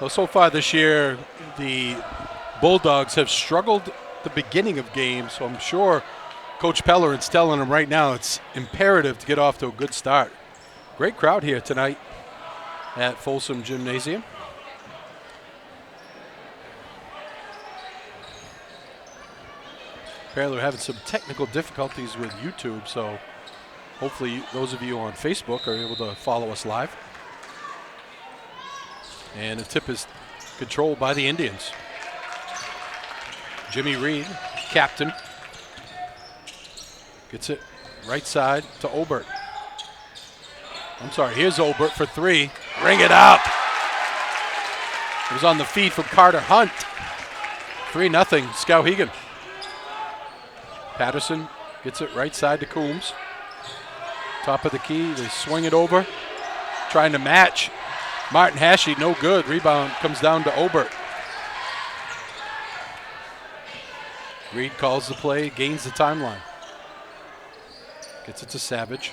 Well, so far this year, the Bulldogs have struggled at the beginning of games, so I'm sure Coach Pellerin's telling them right now it's imperative to get off to a good start. Great crowd here tonight at Folsom Gymnasium. Apparently we're having some technical difficulties with YouTube, so hopefully those of you on Facebook are able to follow us live. And the tip is controlled by the Indians. Jimmy Reed, captain, gets it right side to Obert. I'm sorry, here's Obert for three. Ring it up. It was on the feed from Carter Hunt. 3-0, Skowhegan. Patterson gets it right side to Coombs. Top of the key, they swing it over. Trying to match. Martin Hashi, no good. Rebound comes down to Obert. Reed calls the play, gains the timeline. Gets it to Savage.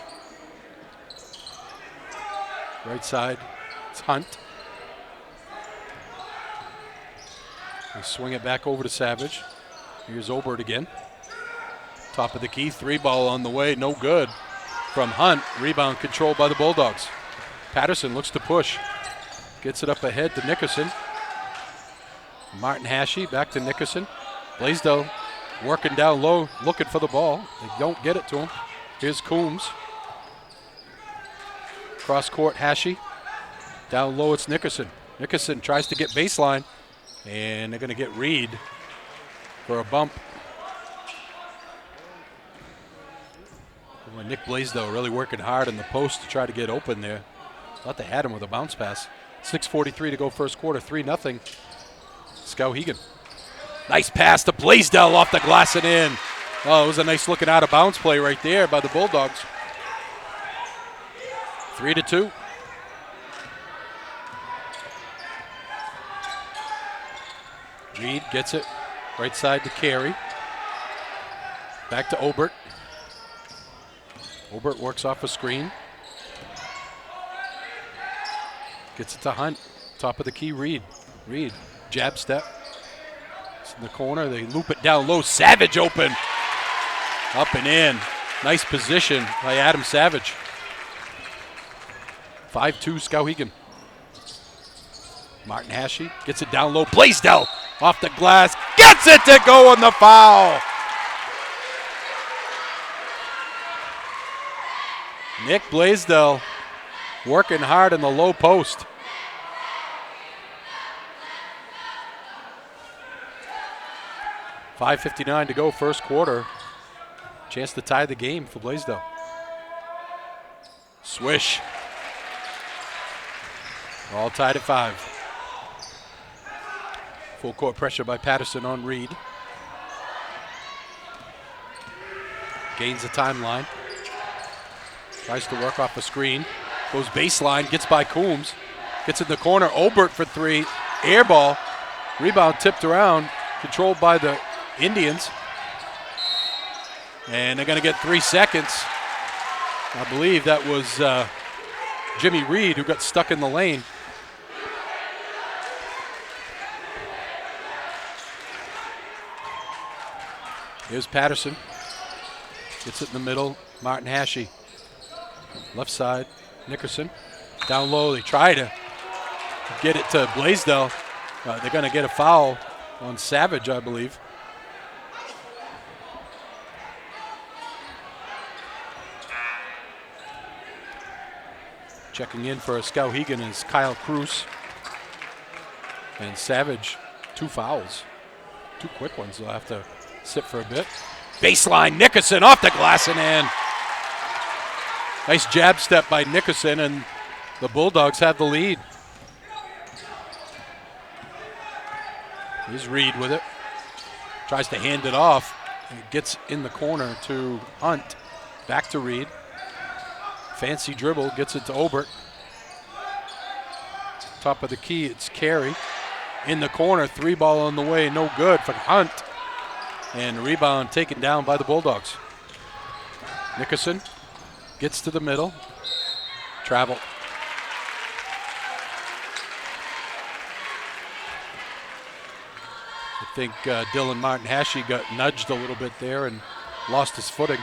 Right side, it's Hunt. They swing it back over to Savage. Here's Obert again. Top of the key, three ball on the way, no good. From Hunt, rebound controlled by the Bulldogs. Patterson looks to push. Gets it up ahead to Nickerson. Martin Hashi back to Nickerson. Blaisdell working down low, looking for the ball. They don't get it to him. Here's Coombs. Cross court, Hashi. Down low, it's Nickerson. Nickerson tries to get baseline, and they're going to get Reed for a bump. Boy, Nick Blaisdell really working hard in the post to try to get open there. Thought they had him with a bounce pass. 6:43 to go first quarter, 3-0. Skowhegan. Nice pass to Blaisdell off the glass and in. Oh, it was a nice looking out of bounds play right there by the Bulldogs. 3-2. Reed gets it right side to Carey. Back to Obert. Obert works off a screen. Gets it to Hunt. Top of the key, Reed. Reed, jab step. It's in the corner. They loop it down low. Savage open. Up and in. Nice position by Adam Savage. 5-2 Skowhegan. Martin Hashi gets it down low. Blaisdell off the glass. Gets it to go on the foul. Nick Blaisdell working hard in the low post. $5:59 to go first quarter. Chance to tie the game for Blaisdell. Swish. All tied at 5. Full court pressure by Patterson on Reed. Gains the timeline. Tries to work off the screen. Goes baseline, gets by Coombs. Gets in the corner, Obert for three. Air ball. Rebound tipped around. Controlled by the Indians. And they're going to get 3 seconds. I believe that was Jimmy Reed who got stuck in the lane. Here's Patterson. Gets it in the middle. Martin Hashi. Left side, Nickerson. Down low, they try to get it to Blaisdell. They're going to get a foul on Savage, I believe. Checking in for Skowhegan is Kyle Cruz. And Savage, 2 fouls. 2 quick ones. They'll have to sit for a bit. Baseline, Nickerson off the glass and in. Nice jab step by Nickerson, and the Bulldogs have the lead. Here's Reed with it. Tries to hand it off. It gets in the corner to Hunt. Back to Reed. Fancy dribble, gets it to Obert. Top of the key, it's Carey. In the corner, 3 ball on the way, no good for Hunt. And rebound taken down by the Bulldogs. Nickerson gets to the middle. Travel. think Dylan Martin-Hashey got nudged a little bit there and lost his footing.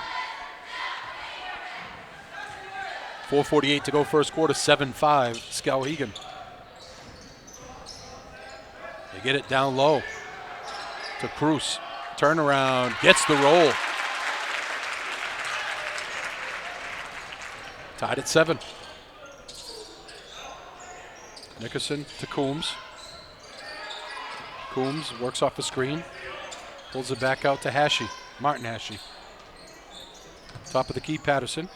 4:48 to go first quarter, 7-5, Skowhegan. They get it down low to Cruz. Turnaround, gets the roll. Tied at 7. Nickerson to Coombs. Coombs works off the screen. Pulls it back out to Hashey, Martin-Hashey. Top of the key, Patterson.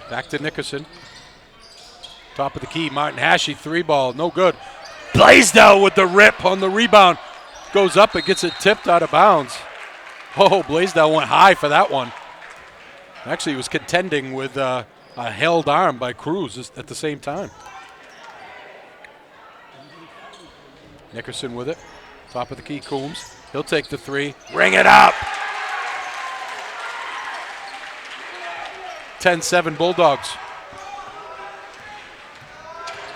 Back to Nickerson. Top of the key, Martin-Hashey, 3-ball, no good. Blaisdell with the rip on the rebound. Goes up and gets it tipped out of bounds. Oh, Blaisdell went high for that one. Actually, he was contending with a held arm by Cruz at the same time. Nickerson with it. Top of the key, Coombs. He'll take the 3. Ring it up! 10-7 Bulldogs.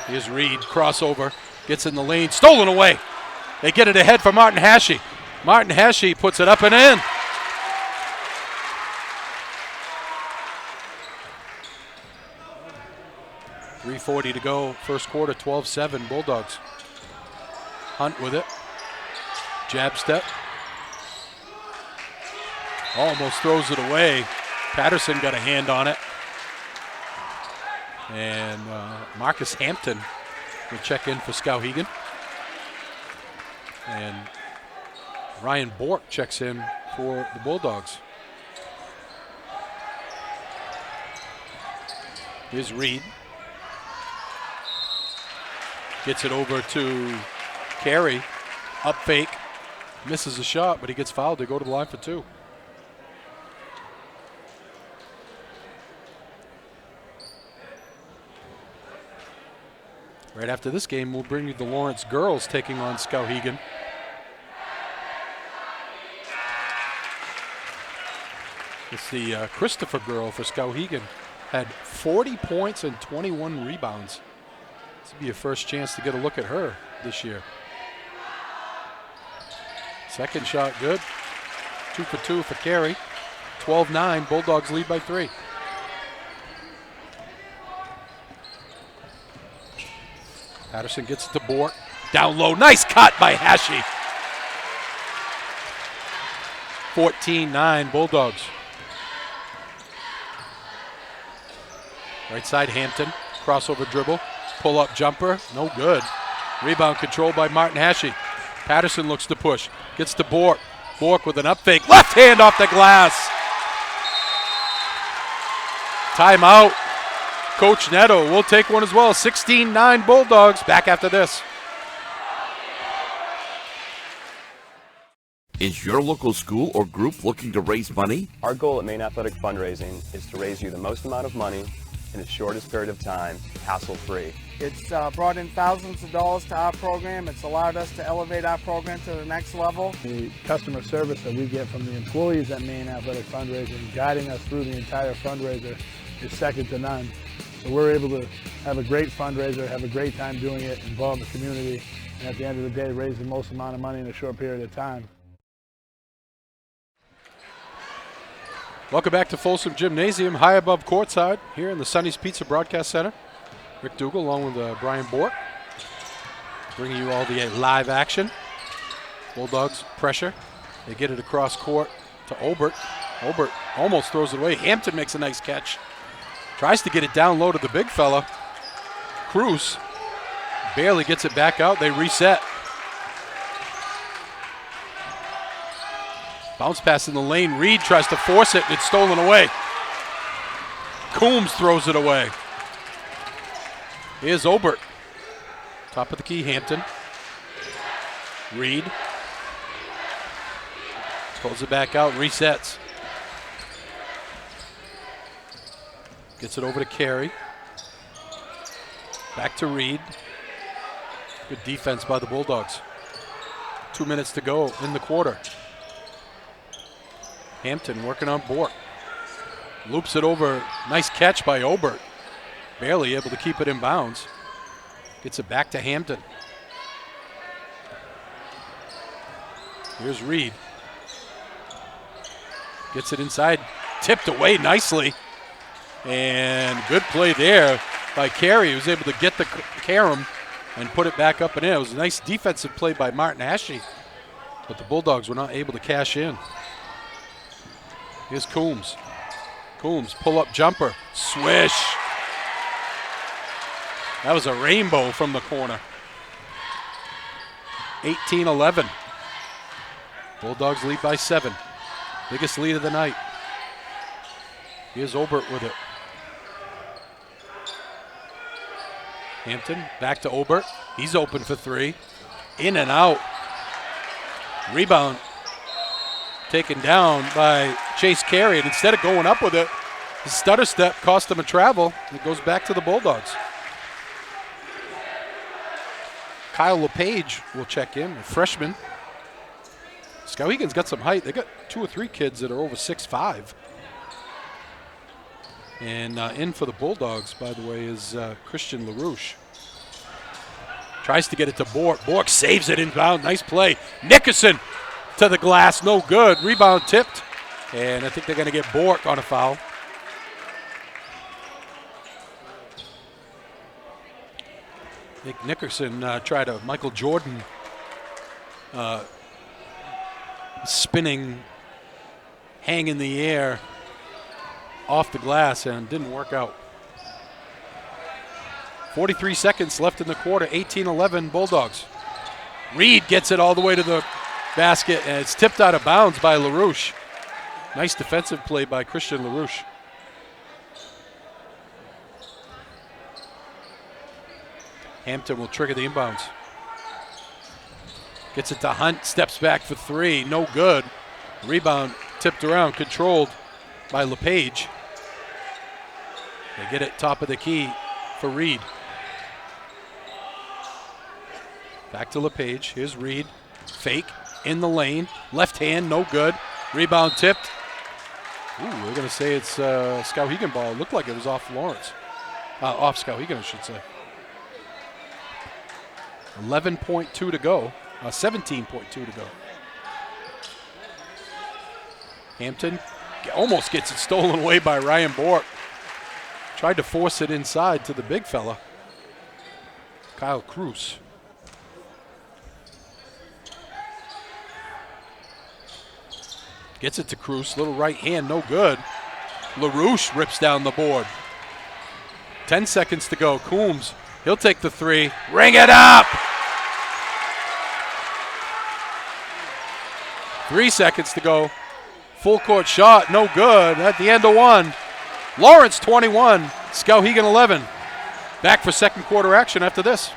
Here's Reed, crossover, gets in the lane, stolen away. They get it ahead for Martin-Hashey. Martin-Hashey puts it up and in. .340 to go, first quarter, 12-7 Bulldogs. Hunt with it. Jab step. Almost throws it away. Patterson got a hand on it. And Marcus Hampton will check in for Skowhegan. And Ryan Bork checks in for the Bulldogs. Here's Reed. Gets it over to Carey. Up fake. Misses a shot, but he gets fouled to go to the line for 2. Right after this game, we'll bring you the Lawrence girls taking on Skowhegan. It's the Christopher girl for Skowhegan. Had 40 points and 21 rebounds. This will be your first chance to get a look at her this year. Second shot good. 2 for 2 for Carey. 12-9, Bulldogs lead by 3. Patterson gets it to Bork. Down low, nice cut by Hashey. 14-9 Bulldogs. Right side Hampton, crossover dribble, pull up jumper, no good. Rebound controlled by Martin-Hashey. Patterson looks to push, gets to Bork. Bork with an up fake, left hand off the glass. Timeout. Coach Neto will take one as well. 16-9 Bulldogs. Back after this. Is your local school or group looking to raise money? Our goal at Maine Athletic Fundraising is to raise you the most amount of money in the shortest period of time, hassle-free. It's brought in thousands of dollars to our program. It's allowed us to elevate our program to the next level. The customer service that we get from the employees at Maine Athletic Fundraising, guiding us through the entire fundraiser, is second to none. So we're able to have a great fundraiser, have a great time doing it, involve the community, and at the end of the day, raise the most amount of money in a short period of time. Welcome back to Folsom Gymnasium, high above courtside, here in the Sonny's Pizza Broadcast Center. Rick Dougal along with Brian Bork, bringing you all the live action. Bulldogs pressure. They get it across court to Obert. Obert almost throws it away. Hampton makes a nice catch. Tries to get it down low to the big fella. Cruz barely gets it back out. They reset. Bounce pass in the lane. Reed tries to force it. It's stolen away. Coombs throws it away. Here's Obert. Top of the key, Hampton. Reed. Pulls it back out, resets. Gets it over to Carey. Back to Reed. Good defense by the Bulldogs. 2 minutes to go in the quarter. Hampton working on Bork. Loops it over. Nice catch by Obert. Barely able to keep it in bounds. Gets it back to Hampton. Here's Reed. Gets it inside, tipped away nicely. And good play there by Carey. He was able to get the carom and put it back up and in. It was a nice defensive play by Martin Ashe, but the Bulldogs were not able to cash in. Here's Coombs. Coombs, pull-up jumper, swish. That was a rainbow from the corner. 18-11. Bulldogs lead by 7. Biggest lead of the night. Here's Obert with it. Hampton back to Obert. He's open for 3. In and out. Rebound taken down by Chase Carey. And instead of going up with it, his stutter step cost him a travel. It goes back to the Bulldogs. Kyle LePage will check in, a freshman. Skowhegan's got some height. They got 2 or 3 kids that are over 6'5". And in for the Bulldogs, by the way, is Christian LaRouche. Tries to get it to Bork. Bork saves it inbound. Nice play. Nickerson to the glass. No good. Rebound tipped. And I think they're going to get Bork on a foul. Nick Nickerson tried a Michael Jordan spinning, hang in the air off the glass and didn't work out. 43 seconds left in the quarter, 18-11 Bulldogs. Reed gets it all the way to the basket and it's tipped out of bounds by LaRouche. Nice defensive play by Christian LaRouche. Hampton will trigger the inbounds. Gets it to Hunt, steps back for 3, no good. Rebound tipped around, controlled by LePage. They get it top of the key for Reed. Back to LePage, here's Reed. Fake, in the lane, left hand, no good. Rebound tipped. Ooh, we're gonna say it's Skowhegan ball. It looked like it was off Lawrence. Off Skowhegan, I should say. 11.2 to go, 17.2 to go. Hampton almost gets it stolen away by Ryan Bork. Tried to force it inside to the big fella, Kyle Cruz. Gets it to Cruz, little right hand, no good. LaRouche rips down the board. 10 seconds to go, Coombs, he'll take the 3, ring it up! 3 seconds to go. Full court shot, no good. At the end of 1. Lawrence 21, Skowhegan 11. Back for second quarter action after this.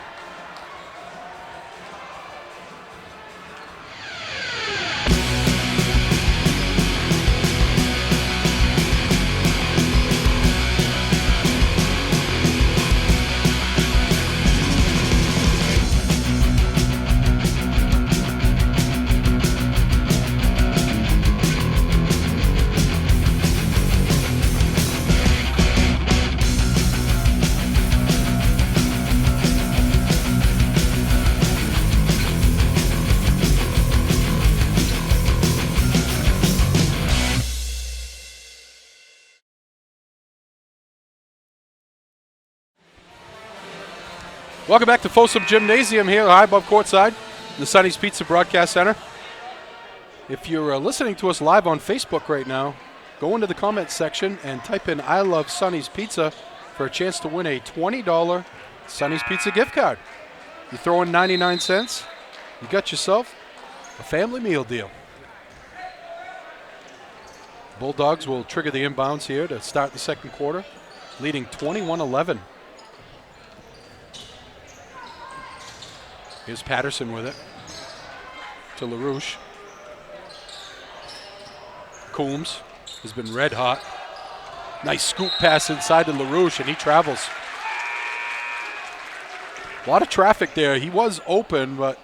Welcome back to Folsom Gymnasium here, high above courtside, in the Sonny's Pizza Broadcast Center. If you're listening to us live on Facebook right now, go into the comments section and type in I love Sonny's Pizza for a chance to win a $20 Sonny's Pizza gift card. You throw in 99 cents, you got yourself a family meal deal. Bulldogs will trigger the inbounds here to start the second quarter, leading 21-11. Here's Patterson with it to LaRouche. Coombs has been red hot. Nice scoop pass inside to LaRouche, and he travels. A lot of traffic there. He was open, but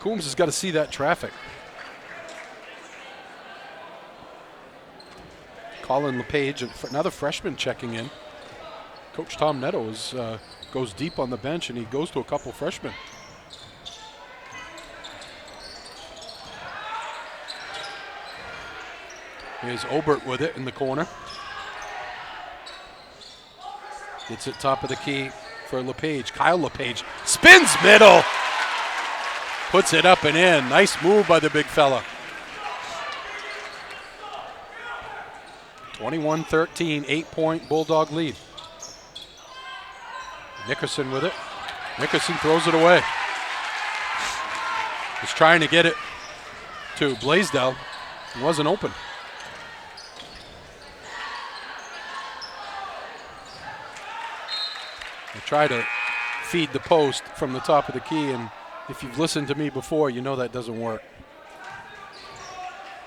Coombs has got to see that traffic. Colin LePage, another freshman checking in. Coach Tom Netto goes deep on the bench, and he goes to a couple freshmen. Here's Obert with it in the corner. Gets it top of the key for LePage. Kyle LePage spins middle. Puts it up and in. Nice move by the big fella. 21-13, 8-point Bulldog lead. Nickerson with it. Nickerson throws it away. He's trying to get it to Blaisdell. It wasn't open. They try to feed the post from the top of the key, and if you've listened to me before, you know that doesn't work.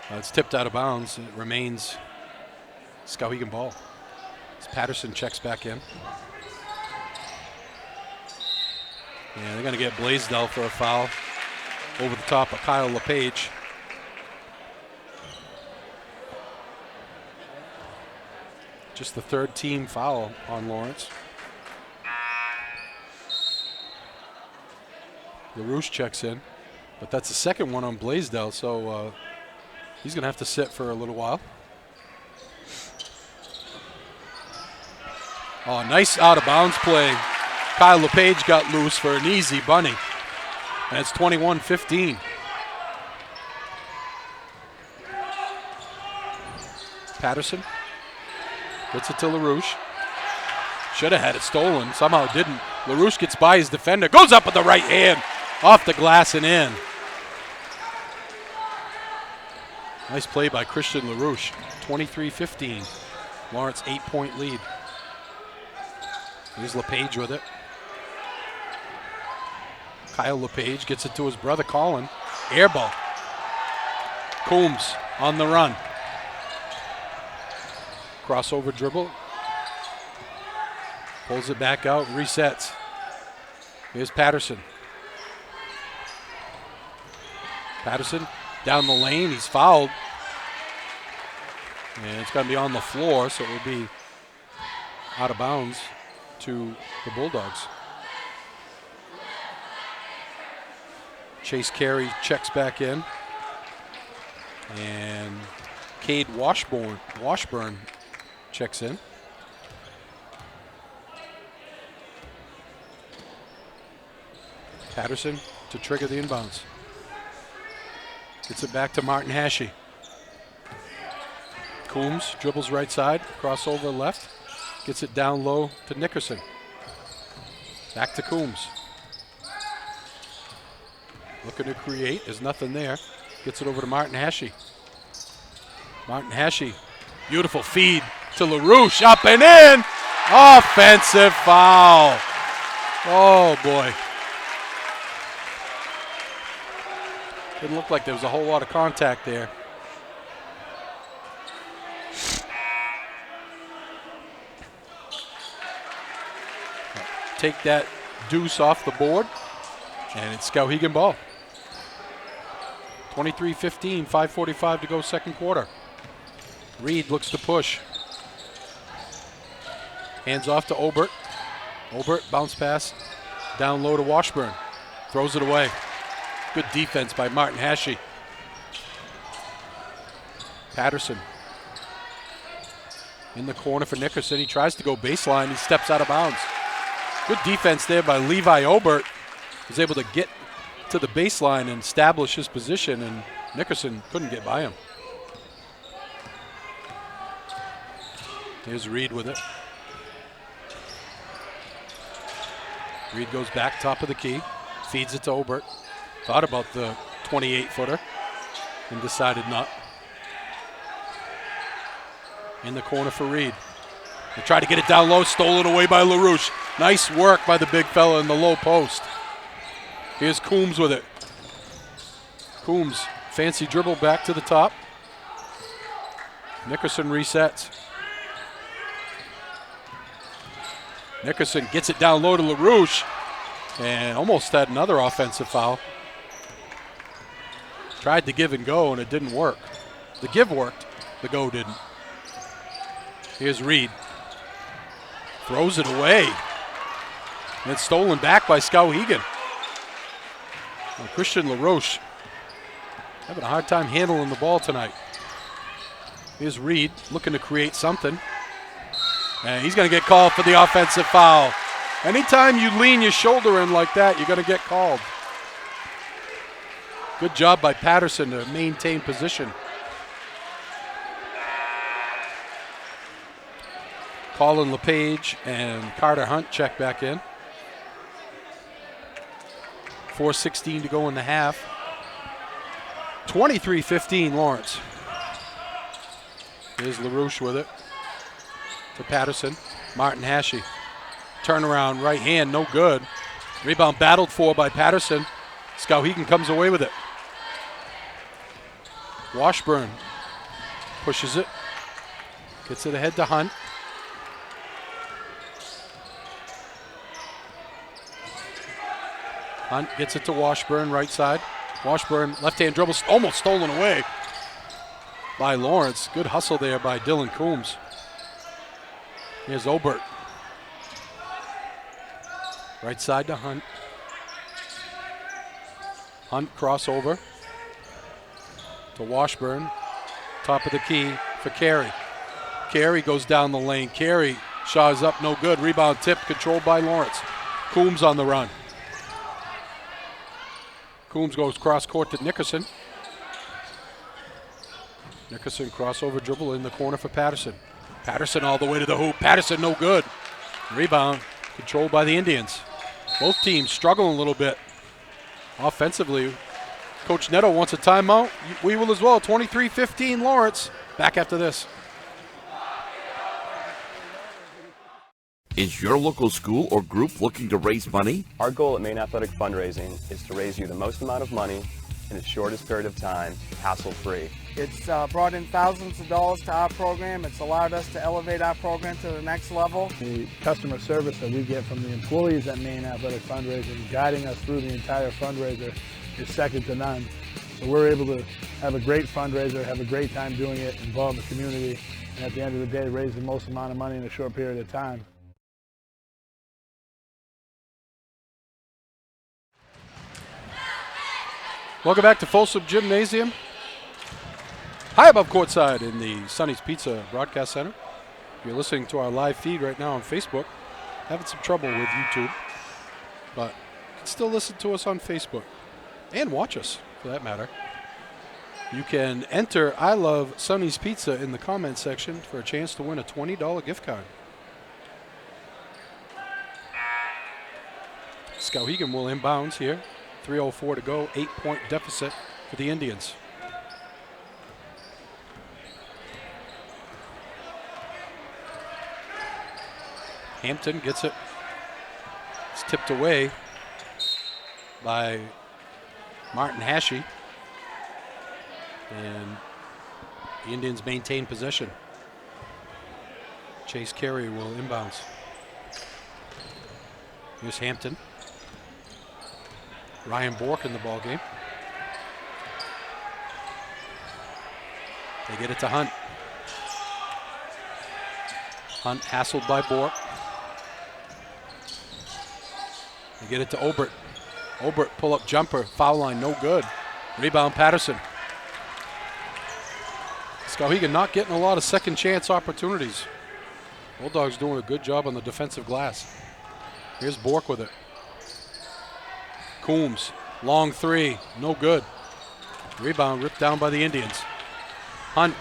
It's tipped out of bounds. It remains Skowhegan ball. As Patterson checks back in. And they're going to get Blaisdell for a foul over the top of Kyle LePage. Just the third team foul on Lawrence. LaRouche checks in, but that's the second one on Blaisdell, so he's going to have to sit for a little while. Oh, nice out-of-bounds play. Kyle LePage got loose for an easy bunny. And it's 21-15. Patterson gets it to LaRouche. Should have had it stolen. Somehow didn't. LaRouche gets by his defender. Goes up with the right hand. Off the glass and in. Nice play by Christian LaRouche. 23-15. Lawrence 8-point lead. Here's LePage with it. Kyle LePage gets it to his brother Colin. Air ball. Coombs on the run. Crossover dribble. Pulls it back out, resets. Here's Patterson. Patterson down the lane, he's fouled. And it's going to be on the floor, so it will be out of bounds to the Bulldogs. Chase Carey checks back in. And Cade Washburn checks in. Patterson to trigger the inbounds. Gets it back to Martin Hashey. Coombs dribbles right side, crossover left. Gets it down low to Nickerson. Back to Coombs. Looking to create, there's nothing there. Gets it over to Martin Hashey. Martin Hashey, beautiful feed to LaRouche, up and in. Offensive foul. Oh boy. Didn't look like there was a whole lot of contact there. Take that deuce off the board, and it's Skowhegan ball. 23-15, 5:45 to go second quarter. Reed looks to push. Hands off to Obert. Obert, bounce pass, down low to Washburn. Throws it away. Good defense by Martin Hashey. Patterson in the corner for Nickerson. He tries to go baseline. He steps out of bounds. Good defense there by Levi Obert. Was able to get to the baseline and establish his position, and Nickerson couldn't get by him. Here's Reed with it. Reed goes back, top of the key, feeds it to Obert. Thought about the 28-footer and decided not. In the corner for Reed. They try to get it down low, stolen away by LaRouche. Nice work by the big fella in the low post. Here's Coombs with it. Coombs, fancy dribble back to the top. Nickerson resets. Nickerson gets it down low to LaRouche and almost had another offensive foul. Tried to give and go, and it didn't work. The give worked, the go didn't. Here's Reed. Throws it away. And it's stolen back by Skowhegan. And Christian LaRouche having a hard time handling the ball tonight. Here's Reed looking to create something. And he's going to get called for the offensive foul. Anytime you lean your shoulder in like that, you're going to get called. Good job by Patterson to maintain position. Colin LePage and Carter Hunt check back in. 4:16 to go in the half. 23-15 Lawrence. Here's LaRouche with it to Patterson. Martin Hashey. Turnaround right hand, no good. Rebound battled for by Patterson. Skowhegan comes away with it. Washburn pushes it. Gets it ahead to Hunt. Hunt gets it to Washburn, right side. Washburn, left-hand dribble, almost stolen away by Lawrence. Good hustle there by Dylan Coombs. Here's Obert. Right side to Hunt. Hunt crossover to Washburn. Top of the key for Carey. Carey goes down the lane. Carey, shot is up, no good. Rebound tip controlled by Lawrence. Coombs on the run. Coombs goes cross court to Nickerson. Nickerson crossover dribble in the corner for Patterson. Patterson all the way to the hoop. Patterson no good. Rebound controlled by the Indians. Both teams struggling a little bit offensively. Coach Neto wants a timeout. We will as well. 23-15 Lawrence. Back after this. Is your local school or group looking to raise money? Our goal at Maine Athletic Fundraising is to raise you the most amount of money in the shortest period of time, hassle-free. It's brought in thousands of dollars to our program. It's allowed us to elevate our program to the next level. The customer service that we get from the employees at Maine Athletic Fundraising, guiding us through the entire fundraiser, is second to none. So we're able to have a great fundraiser, have a great time doing it, involve the community, and at the end of the day, raise the most amount of money in a short period of time. Welcome back to Folsom Gymnasium. High above courtside in the Sonny's Pizza Broadcast Center. If you're listening to our live feed right now on Facebook, having some trouble with YouTube, but you can still listen to us on Facebook and watch us, for that matter. You can enter I Love Sonny's Pizza in the comments section for a chance to win a $20 gift card. Skowhegan will inbounds here. 3:04 to go, 8-point deficit for the Indians. Hampton gets it. It's tipped away by Martin Hashey. And the Indians maintain possession. Chase Carey will inbounds. Here's Hampton. Ryan Bork in the ball game. They get it to Hunt. Hunt hassled by Bork. They get it to Obert. Obert pull-up jumper, foul line, no good. Rebound Patterson. Skowhegan not getting a lot of second chance opportunities. Bulldogs doing a good job on the defensive glass. Here's Bork with it. Coombs, long three, no good. Rebound ripped down by the Indians. Hunt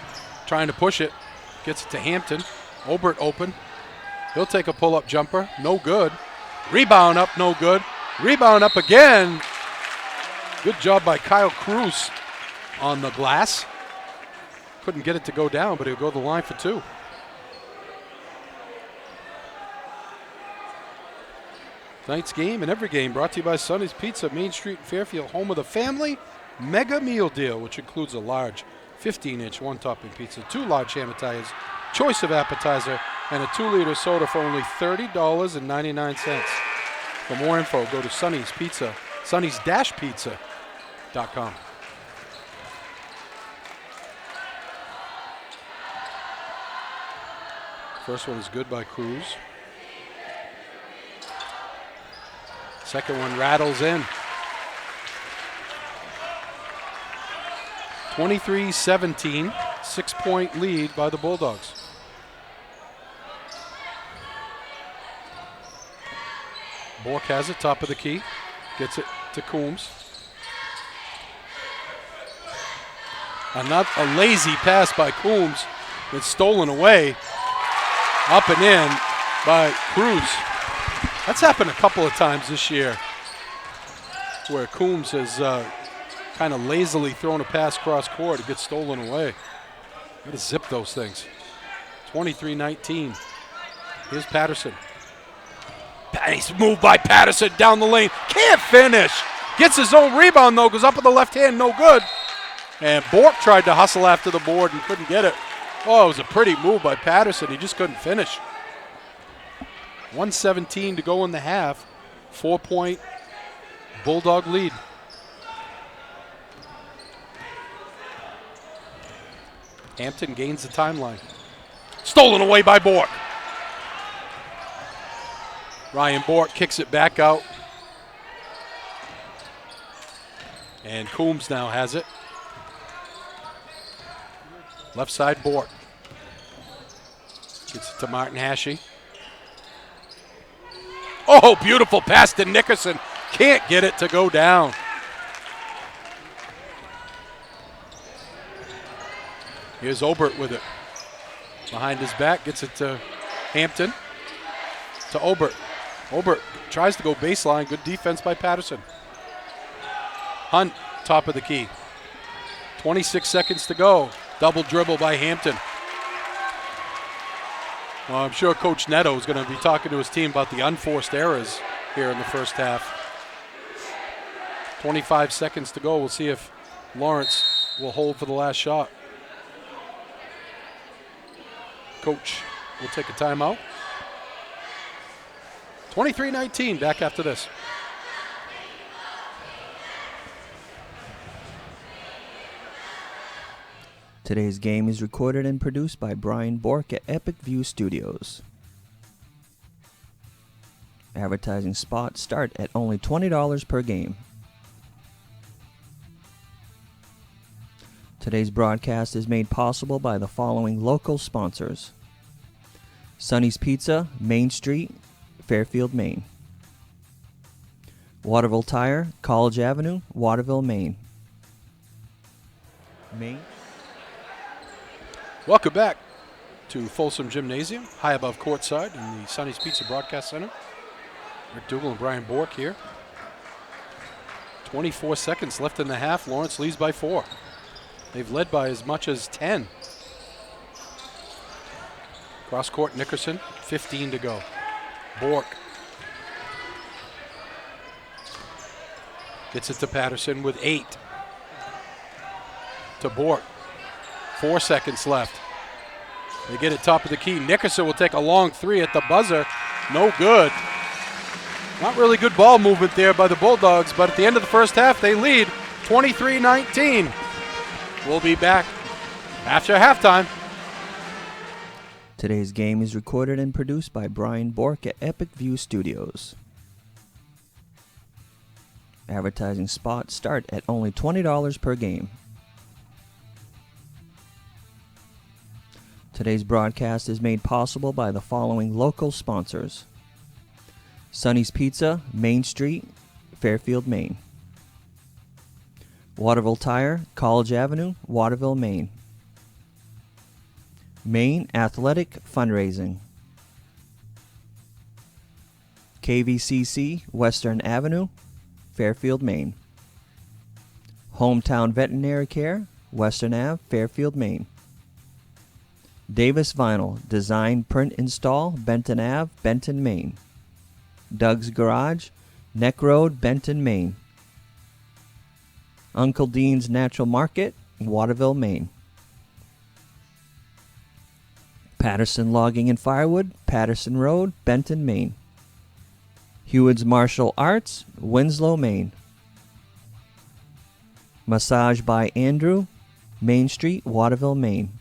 trying to push it, gets it to Hampton. Obert open. He'll take a pull-up jumper, no good. Rebound up, no good. Rebound up again. Good job by Kyle Cruz on the glass. Couldn't get it to go down, but he'll go to the line for two. Tonight's game and every game brought to you by Sonny's Pizza, Main Street in Fairfield, home of the family mega meal deal, which includes a large 15-inch one-topping pizza, 2 large ham Italians, choice of appetizer, and a 2-liter soda for only $30.99. For more info, go to Sonny's Pizza, Sonny's-Pizza.com. First one is good by Cruz. Second one rattles in. 23-17. 6-point lead by the Bulldogs. Bork has it, top of the key. Gets it to Coombs. A lazy pass by Coombs. It's stolen away. Up and in by Cruz. That's happened a couple of times this year where Coombs has kind of lazily thrown a pass cross court. It gets stolen away. Got to zip those things. 23-19. Here's Patterson. Nice move by Patterson down the lane. Can't finish. Gets his own rebound, though. Goes up with the left hand. No good. And Bork tried to hustle after the board and couldn't get it. Oh, it was a pretty move by Patterson. He just couldn't finish. 1:17 to go in the half. 4-point Bulldog lead. Hampton gains the timeline. Stolen away by Bork. Ryan Bork kicks it back out. And Coombs now has it. Left side, Bork. Gets it to Martin Hashey. Oh, beautiful pass to Nickerson. Can't get it to go down. Here's Obert with it. Behind his back, gets it to Hampton. To Obert. Obert tries to go baseline. Good defense by Patterson. Hunt, top of the key. 26 seconds to go. Double dribble by Hampton. Well, I'm sure Coach Neto is going to be talking to his team about the unforced errors here in the first half. 25 seconds to go. We'll see if Lawrence will hold for the last shot. Coach will take a timeout. 23-19, back after this. Today's game is recorded and produced by Brian Bork at Epic View Studios. Advertising spots start at only $20 per game. Today's broadcast is made possible by the following local sponsors: Sonny's Pizza, Main Street, Fairfield, Maine. Waterville Tire, College Avenue, Waterville, Maine. Welcome back to Folsom Gymnasium, high above courtside in the Sonny's Pizza Broadcast Center. Rick Dougal and Brian Bork here. 24 seconds left in the half. Lawrence leads by 4. They've led by as much as 10. Cross court, Nickerson, 15 to go. Bork gets it to Patterson with 8. To Bork. 4 seconds left. They get it top of the key. Nickerson will take a long 3 at the buzzer. No good. Not really good ball movement there by the Bulldogs, but at the end of the first half, they lead 23-19. We'll be back after halftime. Today's game is recorded and produced by Brian Bork at Epic View Studios. Advertising spots start at only $20 per game. Today's broadcast is made possible by the following local sponsors: Sonny's Pizza, Main Street, Fairfield, Maine. Waterville Tire, College Avenue, Waterville, Maine. Maine Athletic Fundraising. KVCC, Western Avenue, Fairfield, Maine. Hometown Veterinary Care, Western Ave, Fairfield, Maine. Davis Vinyl, Design, Print, Install, Benton Ave, Benton, Maine. Doug's Garage, Neck Road, Benton, Maine. Uncle Dean's Natural Market, Waterville, Maine. Patterson Logging and Firewood, Patterson Road, Benton, Maine. Hewitt's Martial Arts, Winslow, Maine. Massage by Andrew, Main Street, Waterville, Maine.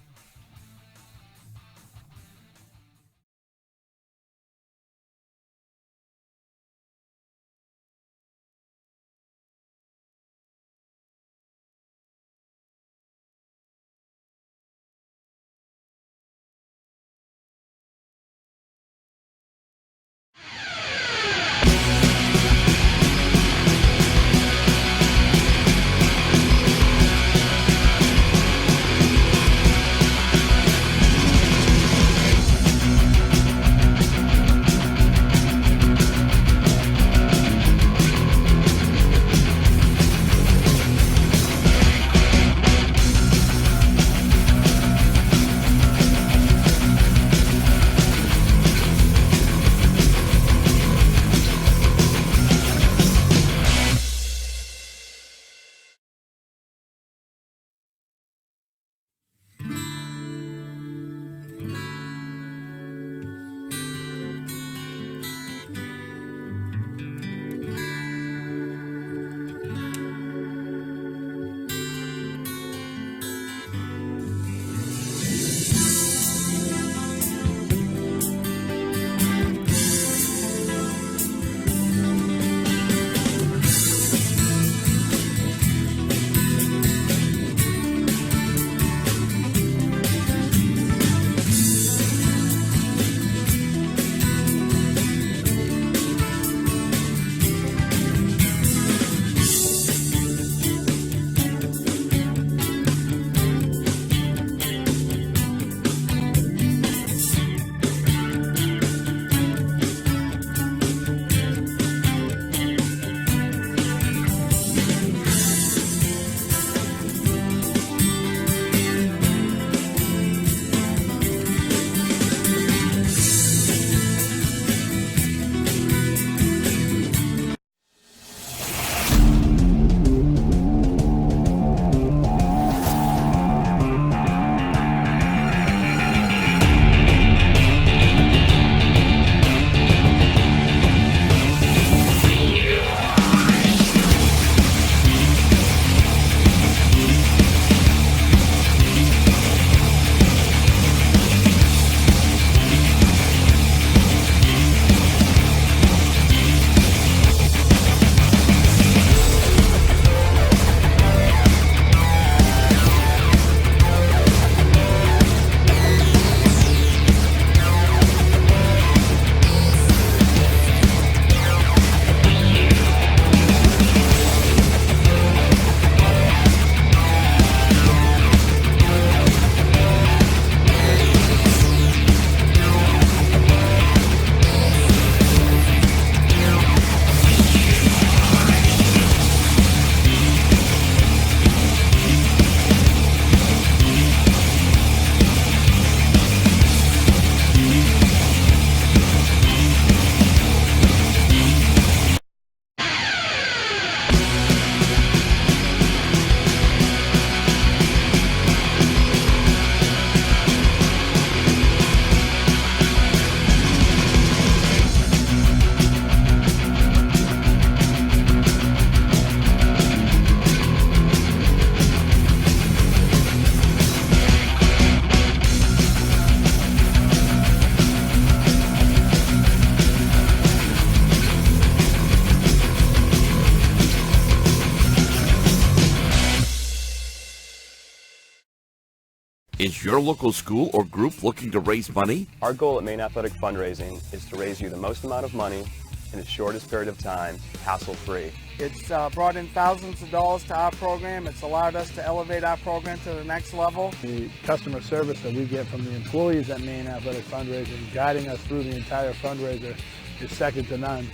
Is your local school or group looking to raise money? Our goal at Maine Athletic Fundraising is to raise you the most amount of money in the shortest period of time, hassle-free. It's brought in thousands of dollars to our program. It's allowed us to elevate our program to the next level. The customer service that we get from the employees at Maine Athletic Fundraising, guiding us through the entire fundraiser, is second to none.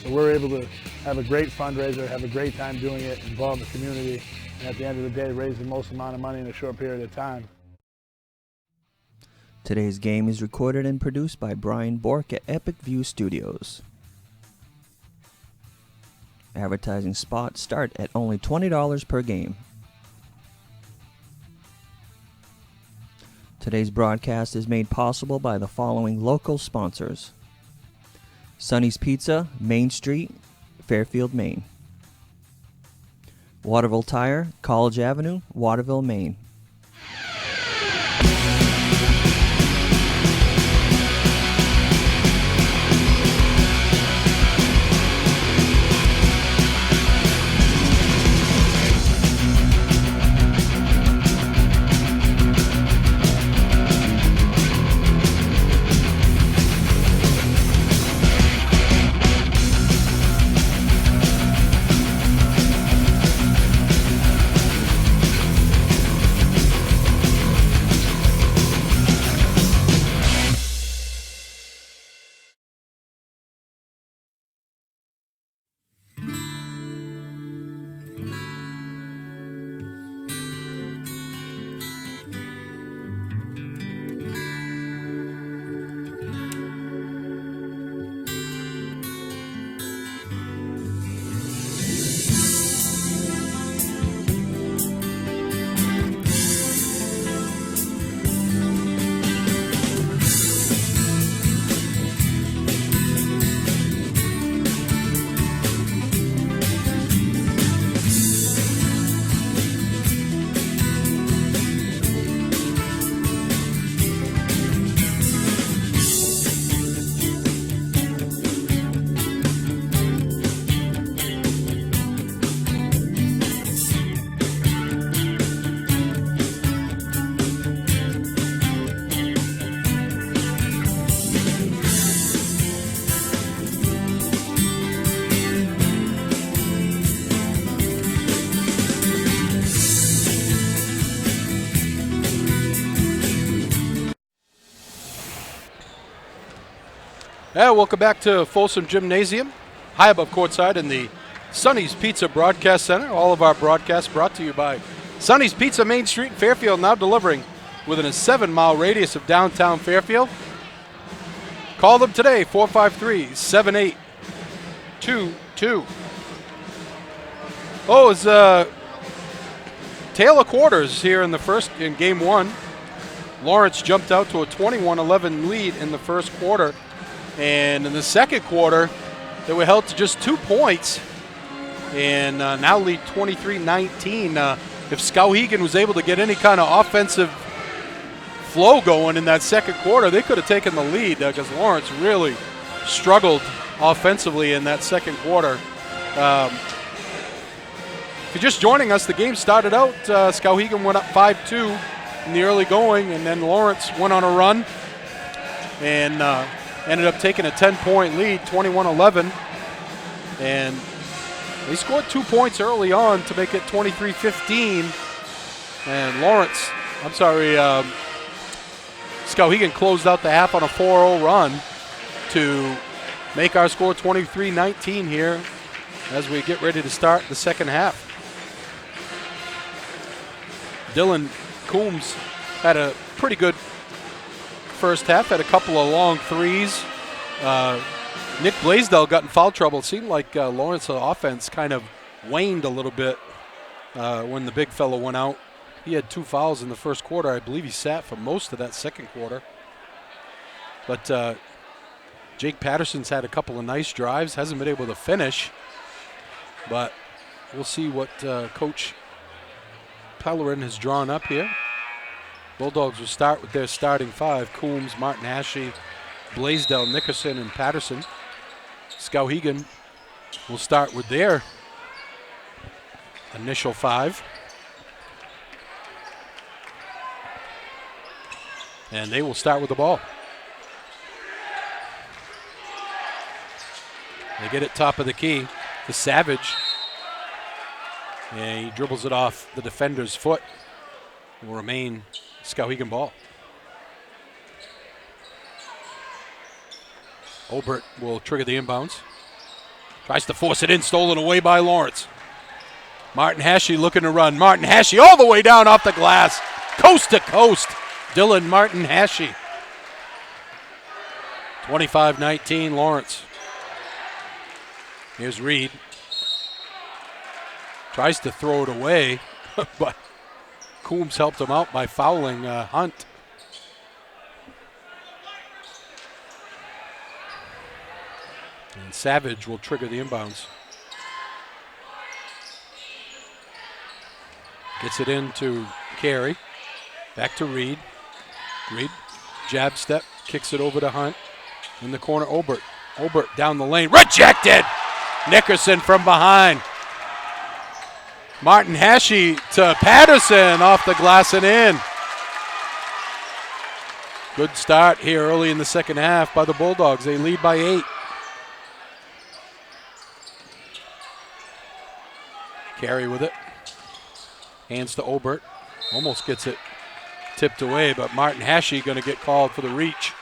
So we're able to have a great fundraiser, have a great time doing it, involve the community, and at the end of the day, raise the most amount of money in a short period of time. Today's game is recorded and produced by Brian Bork at Epic View Studios. Advertising spots start at only $20 per game. Today's broadcast is made possible by the following local sponsors: Sonny's Pizza, Main Street, Fairfield, Maine. Waterville Tire, College Avenue, Waterville, Maine. Yeah, welcome back to Folsom Gymnasium, high above courtside in the Sonny's Pizza Broadcast Center. All of our broadcasts brought to you by Sonny's Pizza, Main Street, Fairfield, now delivering within a 7-mile radius of downtown Fairfield. Call them today, 453-7822. Oh, it's tail of quarters here in game one. Lawrence jumped out to a 21-11 lead in the first quarter. And in the second quarter, they were held to just 2 points and now lead 23-19. If Skowhegan was able to get any kind of offensive flow going in that second quarter, they could have taken the lead because Lawrence really struggled offensively in that second quarter. If you're just joining us, the game started out, Skowhegan went up 5-2 in the early going, and then Lawrence went on a run and ended up taking a 10-point lead, 21-11. And they scored 2 points early on to make it 23-15. And Skowhegan closed out the half on a 4-0 run to make our score 23-19 here as we get ready to start the second half. Dylan Coombs had a pretty good first half, had a couple of long threes. Nick Blaisdell got in foul trouble. It seemed like Lawrence's offense kind of waned a little bit when the big fellow went out. He had 2 fouls in the first quarter. I believe he sat for most of that second quarter. But Jake Patterson's had a couple of nice drives, hasn't been able to finish. But we'll see what Coach Pellerin has drawn up here. Bulldogs will start with their starting 5: Coombs, Martin Ashe, Blaisdell, Nickerson, and Patterson. Skowhegan will start with their initial 5. And they will start with the ball. They get it top of the key to Savage. And he dribbles it off the defender's foot. It will remain Skowhegan ball. Obert will trigger the inbounds. Tries to force it in, stolen away by Lawrence. Martin Hashey looking to run. Martin Hashey all the way down off the glass. Coast to coast. Dylan Martin Hashey. 25-19 Lawrence. Here's Reed. Tries to throw it away, but Coombs helped him out by fouling Hunt. And Savage will trigger the inbounds. Gets it into Carey. Back to Reed. Reed, jab step, kicks it over to Hunt. In the corner, Obert. Obert down the lane, rejected! Nickerson from behind. Martin Hashey to Patterson off the glass and in. Good start here early in the second half by the Bulldogs. They lead by 8. Carey with it. Hands to Obert. Almost gets it tipped away, but Martin Hashey going to get called for the reach.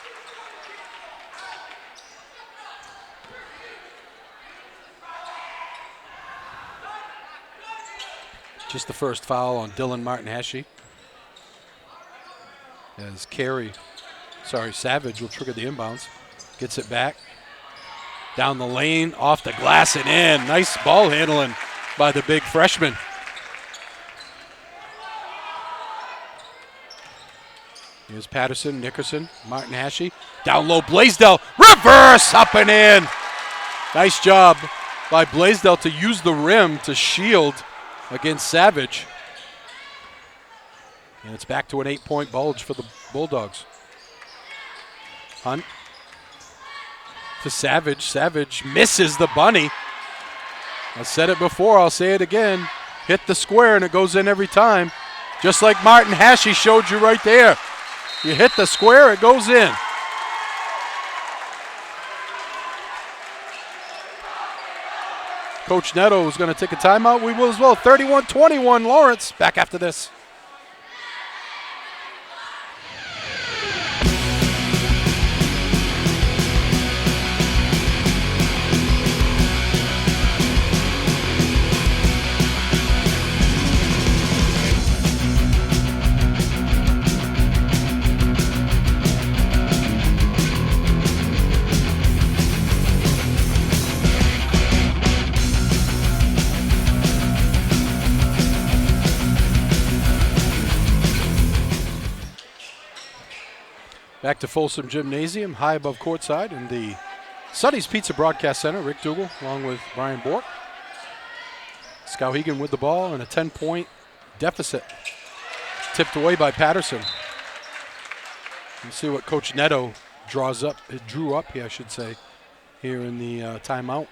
Just the first foul on Dylan Martin Hashey. As Savage will trigger the inbounds. Gets it back. Down the lane, off the glass and in. Nice ball handling by the big freshman. Here's Patterson, Nickerson, Martin Hashey. Down low, Blaisdell. Reverse, up and in. Nice job by Blaisdell to use the rim to shield against Savage. And it's back to an 8-point bulge for the Bulldogs. Hunt to Savage. Savage misses the bunny. I said it before, I'll say it again. Hit the square and it goes in every time. Just like Martin Hashey showed you right there. You hit the square, it goes in. Coach Neto is going to take a timeout. We will as well. 31-21 Lawrence. Back after this. Back to Folsom Gymnasium, high above courtside in the Suddy's Pizza Broadcast Center. Rick Dougal along with Brian Bork. Skowhegan with the ball and a 10-point deficit. Tipped away by Patterson. Let's see what Coach Neto drew up here, I should say, here in the timeout.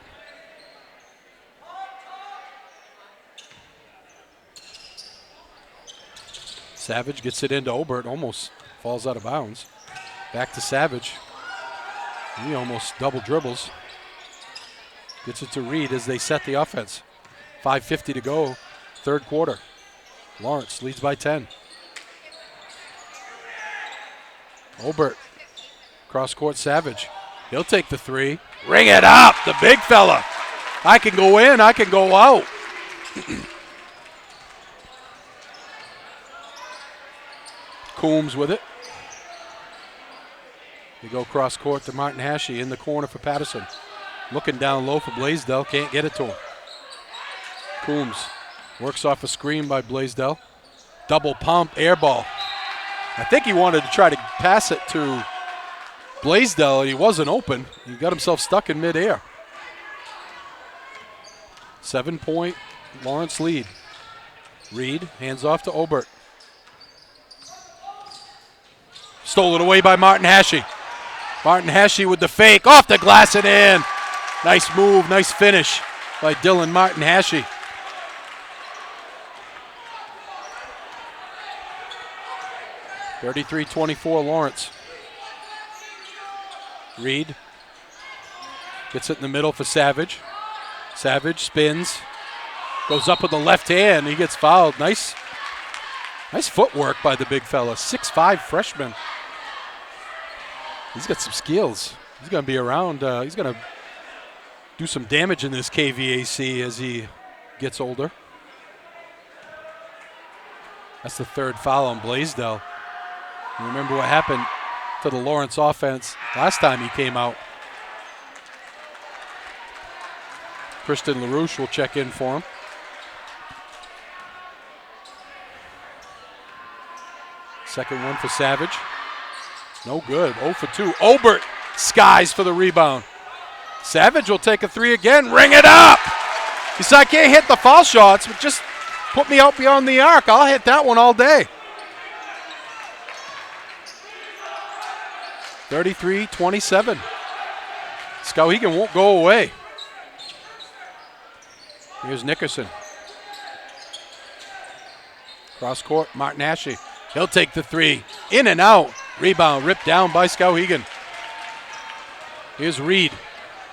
Savage gets it into Obert, almost falls out of bounds. Back to Savage. He almost double dribbles. Gets it to Reed as they set the offense. 5:50 to go, third quarter. Lawrence leads by 10. Obert, cross court Savage. He'll take the three. Ring it up, the big fella. I can go in, I can go out. Coombs with it. They go cross court to Martin Hashey in the corner for Patterson. Looking down low for Blaisdell, can't get it to him. Coombs works off a screen by Blaisdell. Double pump, air ball. I think he wanted to try to pass it to Blaisdell, and he wasn't open. He got himself stuck in midair. 7-point Lawrence lead. Reed hands off to Obert. Stolen away by Martin Hashey. Martin Hashey with the fake, off the glass and in. Nice move, nice finish by Dylan Martin Hashey. 33-24 Lawrence. Reed gets it in the middle for Savage. Savage spins, goes up with the left hand. He gets fouled. Nice footwork by the big fella. 6'5" freshman. He's got some skills. He's going to be around. He's going to do some damage in this KVAC as he gets older. That's the third foul on Blaisdell. You remember what happened to the Lawrence offense last time he came out. Kristen LaRouche will check in for him. Second one for Savage. No good. 0 for 2. Obert skies for the rebound. Savage will take a three again. Ring it up! He said, I can't hit the foul shots, but just put me out beyond the arc. I'll hit that one all day. 33-27. Skowhegan won't go away. Here's Nickerson. Cross court, Martin Ashley. He'll take the three. In and out. Rebound ripped down by Skowhegan. Here's Reed.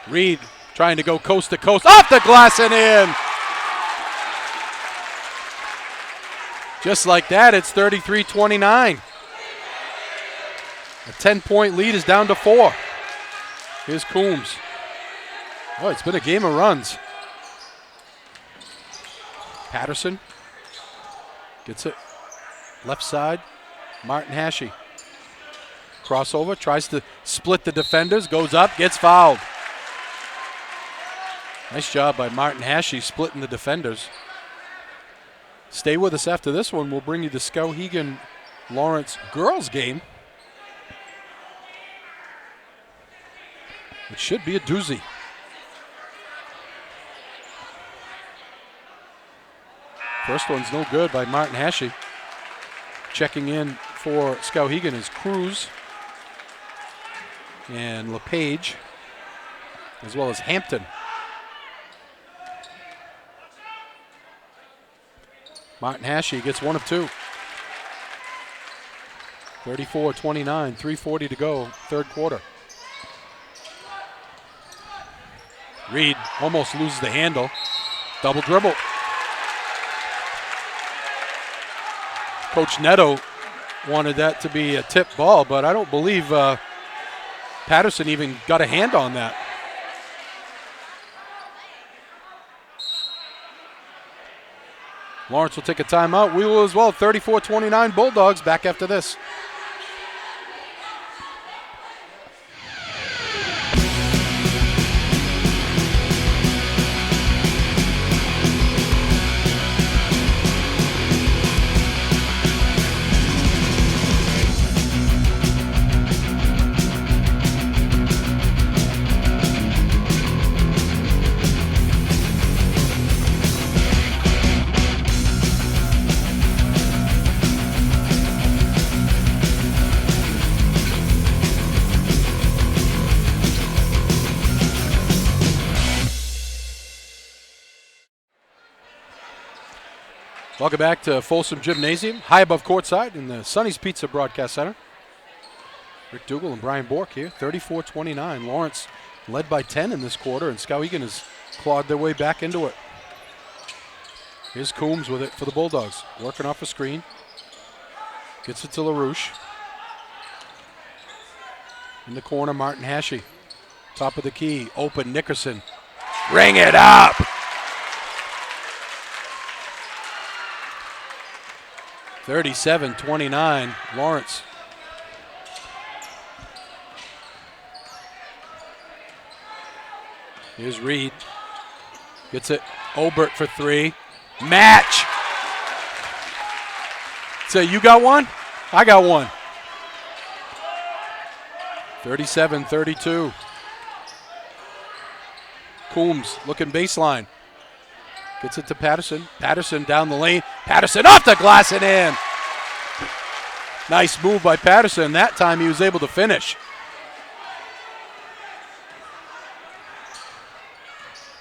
Reed trying to go coast to coast. Off the glass and in. Just like that, it's 33-29. A 10-point lead is down to 4. Here's Coombs. Oh, it's been a game of runs. Patterson gets it. Left side, Martin Hashey. Crossover, tries to split the defenders, goes up, gets fouled. Nice job by Martin Hashey splitting the defenders. Stay with us after this one. We'll bring you the Skowhegan Lawrence girls game. It should be a doozy. First one's no good by Martin Hashey. Checking in for Skowhegan is Cruz and LePage, as well as Hampton. Martin Hashey gets 1 of 2. 34-29, 3:40 to go, third quarter. Reed almost loses the handle. Double dribble. Coach Neto wanted that to be a tip ball, but I don't believe Patterson even got a hand on that. Lawrence will take a timeout. We will as well. 34-29 Bulldogs. Back after this. Welcome back to Folsom Gymnasium, high above courtside in the Sonny's Pizza Broadcast Center. Rick Dougal and Brian Bork here, 34-29. Lawrence led by 10 in this quarter, and Skowhegan has clawed their way back into it. Here's Coombs with it for the Bulldogs, working off a screen. Gets it to LaRouche. In the corner, Martin Hashey. Top of the key, open Nickerson. Ring it up! 37-29, Lawrence. Here's Reed. Gets it. Obert for 3. Match! So you got one? I got one. 37-32. Coombs looking baseline. Gets it to Patterson. Patterson down the lane. Patterson off the glass and in. Nice move by Patterson. That time he was able to finish.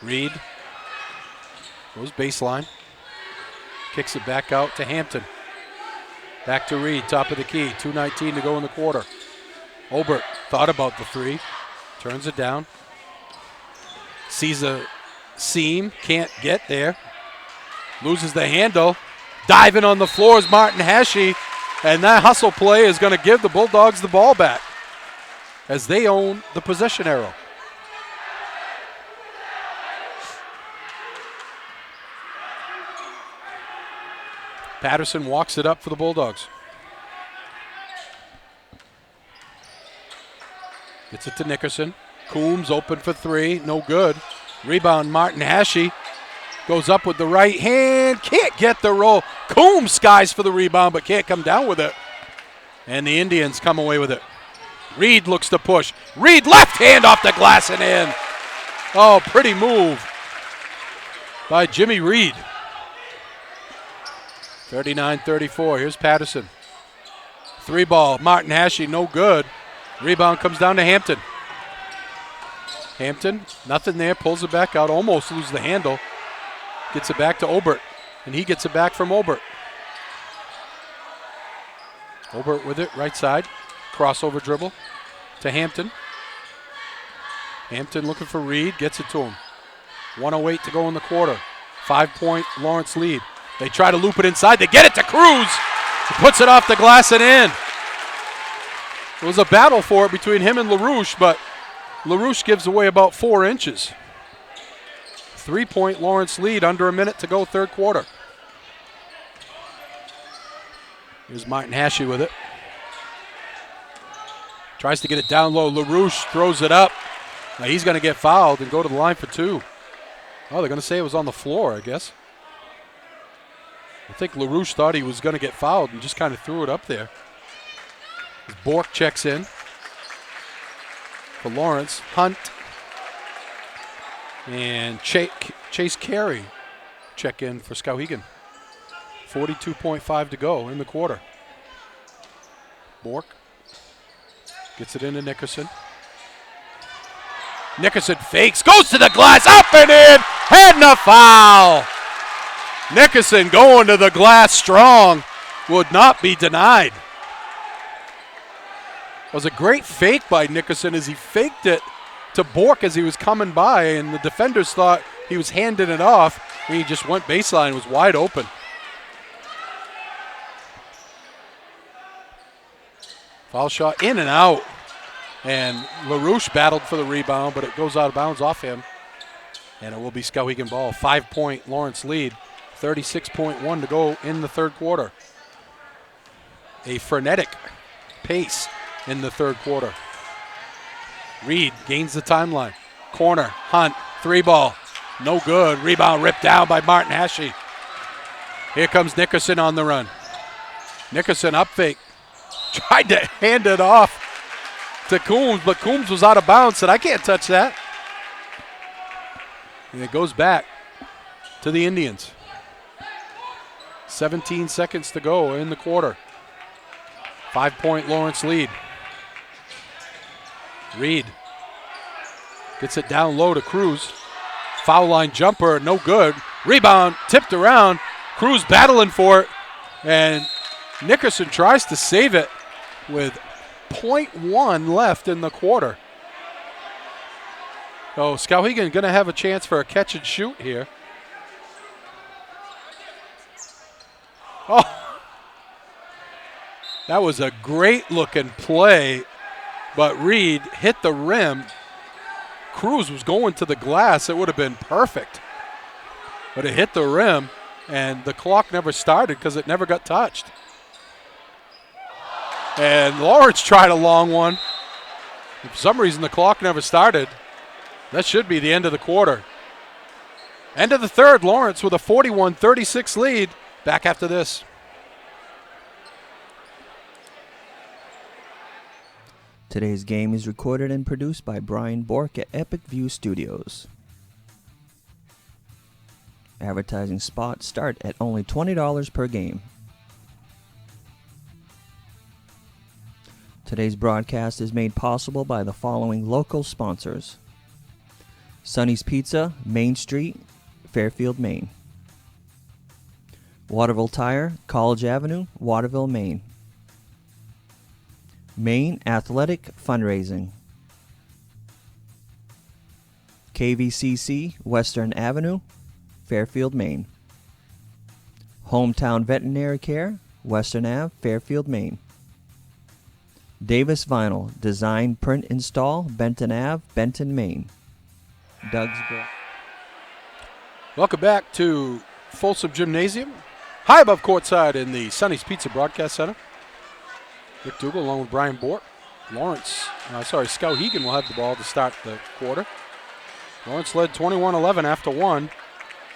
Reed goes baseline. Kicks it back out to Hampton. Back to Reed, top of the key. 2:19 to go in the quarter. Obert thought about the three. Turns it down. Sees a seam. Can't get there. Loses the handle. Diving on the floor is Martin Hashey. And that hustle play is going to give the Bulldogs the ball back as they own the possession arrow. Patterson walks it up for the Bulldogs. Gets it to Nickerson. Coombs open for three. No good. Rebound, Martin Hashey. Goes up with the right hand. Can't get the roll. Coombs skies for the rebound, but can't come down with it. And the Indians come away with it. Reed looks to push. Reed left hand off the glass and in. Oh, pretty move by Jimmy Reed. 39-34. Here's Patterson. Three ball. Martin Hashey, no good. Rebound comes down to Hampton. Hampton, nothing there. Pulls it back out. Almost loses the handle. Gets it back to Obert. And he gets it back from Obert. Obert with it, right side. Crossover dribble to Hampton. Hampton looking for Reed. Gets it to him. 1:08 to go in the quarter. 5-point Lawrence lead. They try to loop it inside. They get it to Cruz. He puts it off the glass and in. It was a battle for it between him and LaRouche, but LaRouche gives away about 4 inches. 3-point Lawrence lead, under a minute to go, third quarter. Here's Martin Hashey with it. Tries to get it down low. LaRouche throws it up. Now he's going to get fouled and go to the line for 2. Oh, they're going to say it was on the floor, I guess. I think LaRouche thought he was going to get fouled and just kind of threw it up there. As Bork checks in for Lawrence. Hunt and Chase Carey check in for Skowhegan. 42.5 to go in the quarter. Bork gets it into Nickerson. Nickerson fakes, goes to the glass, up and in, and a foul. Nickerson going to the glass strong, would not be denied. It was a great fake by Nickerson as he faked it to Bork as he was coming by, and the defenders thought he was handing it off. He just went baseline, was wide open. Foul shot in and out. And LaRouche battled for the rebound, but it goes out of bounds off him. And it will be Skowhegan ball. 5-point Lawrence lead. 36.1 to go in the third quarter. A frenetic pace in the third quarter. Reed gains the timeline. Corner, Hunt, 3-ball. No good. Rebound ripped down by Martin Hashey. Here comes Nickerson on the run. Nickerson up fake. Tried to hand it off to Coombs, but Coombs was out of bounds, said, I can't touch that. And it goes back to the Indians. 17 seconds to go in the quarter. 5-point Lawrence lead. Reed gets it down low to Cruz. Foul line jumper, no good. Rebound tipped around. Cruz battling for it. And Nickerson tries to save it with 0.1 left in the quarter. So Skowhegan going to have a chance for a catch and shoot here. Oh, that was a great looking play, but Reed hit the rim. Cruz was going to the glass. It would have been perfect, but it hit the rim, and the clock never started because it never got touched. And Lawrence tried a long one. For some reason, the clock never started. That should be the end of the quarter. End of the third, Lawrence with a 41-36 lead. Back after this. Today's game is recorded and produced by Brian Bork at Epic View Studios. Advertising spots start at only $20 per game. Today's broadcast is made possible by the following local sponsors: Sonny's Pizza, Main Street, Fairfield, Maine. Waterville Tire, College Avenue, Waterville, Maine. Maine Athletic Fundraising. KVCC, Western Avenue, Fairfield, Maine. Hometown Veterinary Care, Western Ave, Fairfield, Maine. Davis Vinyl, Design, Print, Install, Benton Ave, Benton, Maine. Doug's Grill. Welcome back to Folsom Gymnasium, high above courtside in the Sonny's Pizza Broadcast Center. Rick Dougal along with Brian Bork. Skowhegan will have the ball to start the quarter. Lawrence led 21-11 after one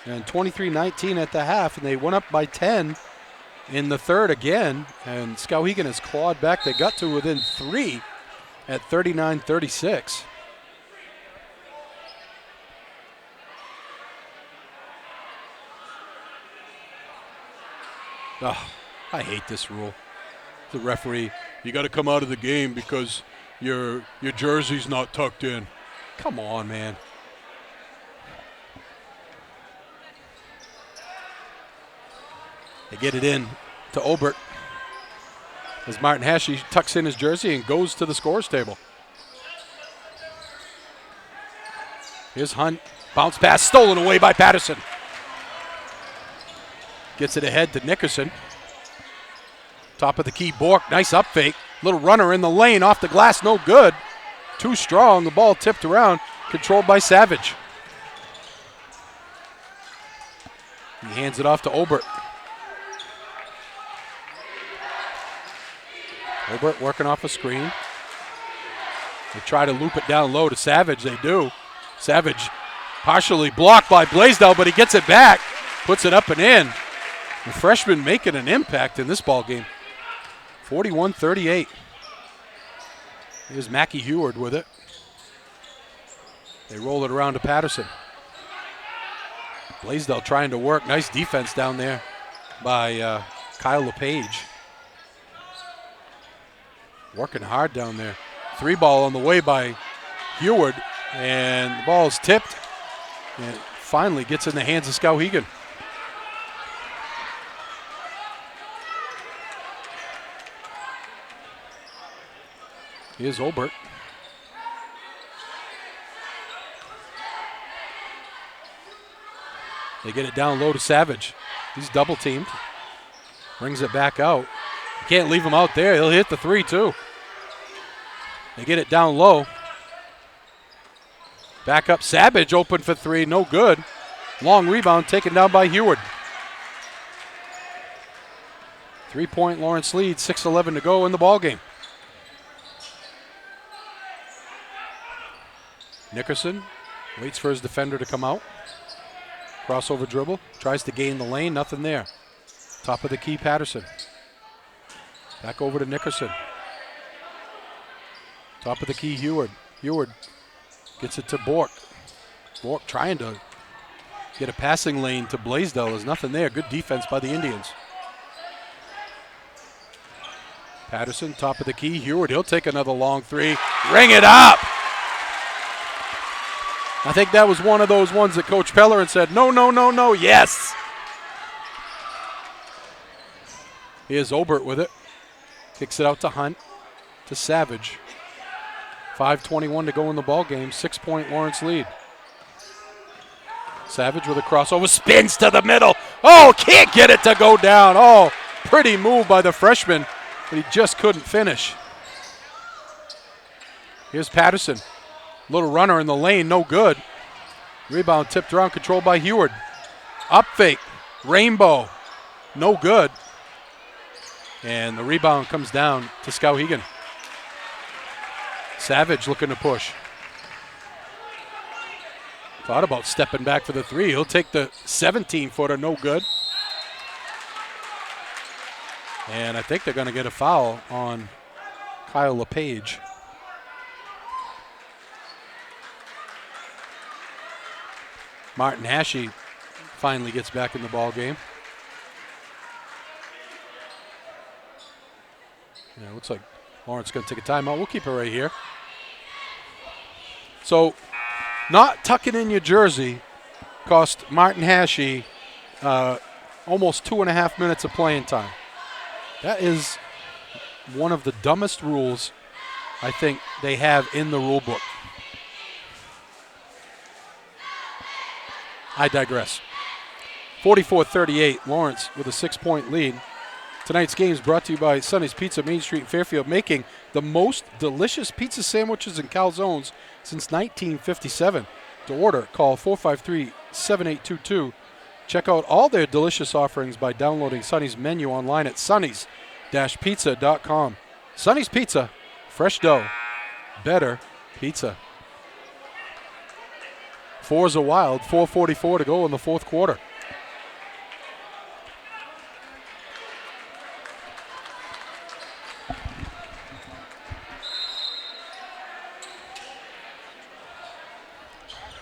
and 23-19 at the half, and they went up by 10 in the third again, and Skowhegan has clawed back. They got to within 3 at 39-36. Oh, I hate this rule. The referee, you got to come out of the game because your jersey's not tucked in. Come on, man. They get it in to Obert as Martin Hashey tucks in his jersey and goes to the scorer's table. Here's Hunt. Bounce pass stolen away by Patterson. Gets it ahead to Nickerson. Top of the key, Bork. Nice up fake. Little runner in the lane off the glass. No good. Too strong. The ball tipped around. Controlled by Savage. He hands it off to Obert. Obert working off a screen. They try to loop it down low to Savage. They do. Savage partially blocked by Blaisdell, but he gets it back. Puts it up and in. The freshman making an impact in this ball game. 41-38. Here's Mackie Heward with it. They roll it around to Patterson. Blaisdell trying to work. Nice defense down there by Kyle LePage. Working hard down there. 3-ball on the way by Heward, and the ball is tipped. And it finally gets in the hands of Skowhegan. Here's Obert. They get it down low to Savage. He's double teamed. Brings it back out. You can't leave him out there. He'll hit the 3 too. They get it down low. Back up. Savage open for 3. No good. Long rebound taken down by Heward. 3-point Lawrence lead. 6:11 to go in the ballgame. Nickerson waits for his defender to come out. Crossover dribble. Tries to gain the lane. Nothing there. Top of the key, Patterson. Back over to Nickerson. Top of the key, Heward. Heward gets it to Bork. Bork trying to get a passing lane to Blaisdell. There's nothing there. Good defense by the Indians. Patterson, top of the key. Heward, he'll take another long 3. Ring it up! I think that was one of those ones that Coach Pellerin said, no, no, no, no, yes! Here's Obert with it. Kicks it out to Hunt, to Savage. 5:21 to go in the ball game. 6-point Lawrence lead. Savage with a crossover, spins to the middle. Oh, can't get it to go down. Oh, pretty move by the freshman, but he just couldn't finish. Here's Patterson. Little runner in the lane, no good. Rebound tipped around, controlled by Heward. Up fake, Rainbow, no good. And the rebound comes down to Skowhegan. Savage looking to push. Thought about stepping back for the 3. He'll take the 17-footer, no good. And I think they're going to get a foul on Kyle LePage. Martin Hashey finally gets back in the ball game. Yeah, looks like Lawrence going to take a timeout. We'll keep it right here. So, not tucking in your jersey cost Martin Hashey almost 2.5 minutes of playing time. That is one of the dumbest rules I think they have in the rule book. I digress. 44-38, Lawrence with a 6-point lead. Tonight's game is brought to you by Sonny's Pizza, Main Street in Fairfield, making the most delicious pizza sandwiches and calzones since 1957. To order, call 453-7822. Check out all their delicious offerings by downloading Sonny's menu online at sonny's-pizza.com. Sonny's Pizza, fresh dough, better pizza. 4's a Wild, 4:44 to go in the fourth quarter.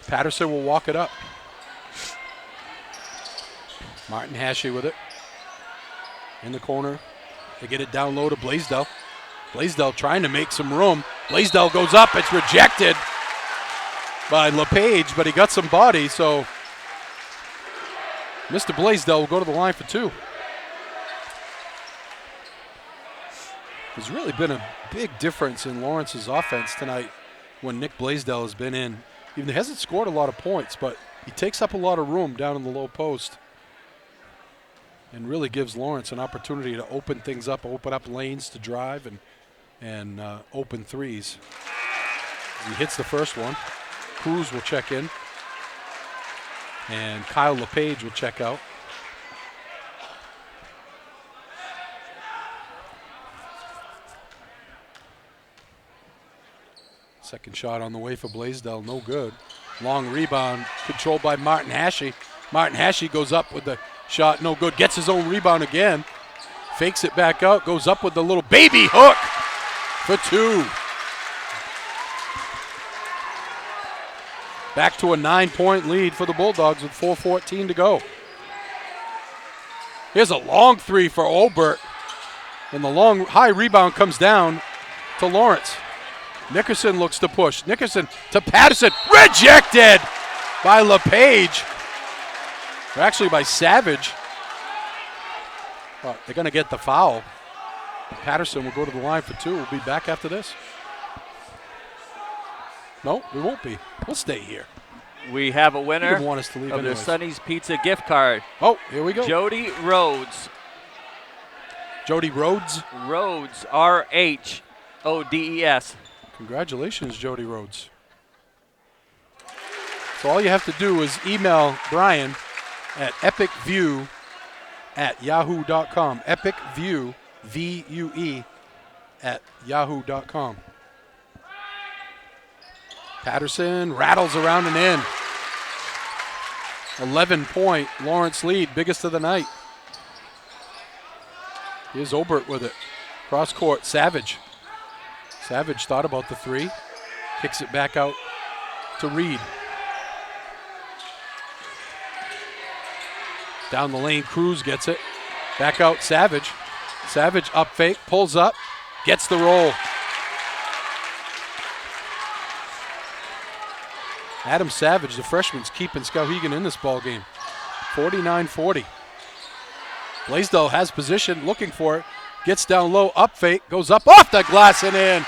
Patterson will walk it up. Martin Hashey with it. In the corner. They get it down low to Blaisdell. Blaisdell trying to make some room. Blaisdell goes up. It's rejected by LePage, but he got some body, so Mr. Blaisdell will go to the line for 2. There's really been a big difference in Lawrence's offense tonight when Nick Blaisdell has been in. Even he hasn't scored a lot of points, but he takes up a lot of room down in the low post and really gives Lawrence an opportunity to open things up, open up lanes to drive and open threes. He hits the first one. Cruz will check in, and Kyle LePage will check out. Second shot on the way for Blaisdell, no good. Long rebound controlled by Martin Hashey. Martin Hashey goes up with the shot, no good. Gets his own rebound again. Fakes it back out, goes up with the little baby hook for 2. Back to a 9-point lead for the Bulldogs with 4:14 to go. Here's a long 3 for Olbert. And the long high rebound comes down to Lawrence. Nickerson looks to push. Nickerson to Patterson. Rejected by LePage. Or actually by Savage. Well, they're going to get the foul. Patterson will go to the line for 2. We'll be back after this. No, we won't be. We'll stay here. We have a winner You didn't want us to leave of the anyways. Sonny's Pizza gift card. Oh, here we go. Jody Rhodes. Jody Rhodes. Rhodes, R-H-O-D-E-S. Congratulations, Jody Rhodes. So all you have to do is email Brian at epicview@yahoo.com. Epicview, V-U-E, @yahoo.com. Patterson rattles around and in. 11-point Lawrence lead, biggest of the night. Here's Obert with it. Cross court, Savage. Savage thought about the 3. Kicks it back out to Reed. Down the lane, Cruz gets it. Back out, Savage. Savage up fake, pulls up, gets the roll. Adam Savage, the freshman's keeping Skowhegan in this ball game. 49-40. Blaisdell has position, looking for it. Gets down low, up fake, goes up off the glass and in.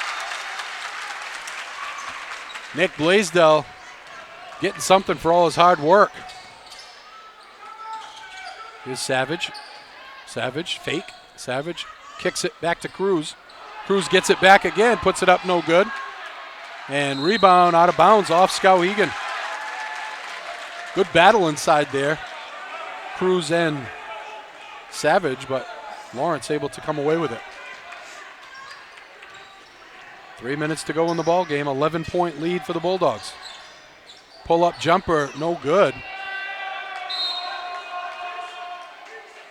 Nick Blaisdell getting something for all his hard work. Here's Savage. Savage, fake. Savage kicks it back to Cruz. Cruz gets it back again, puts it up, no good. And rebound out of bounds off Skowhegan. Good battle inside there. Cruz and Savage, but Lawrence able to come away with it. 3 minutes to go in the ball game. 11-point lead for the Bulldogs. Pull-up jumper, no good.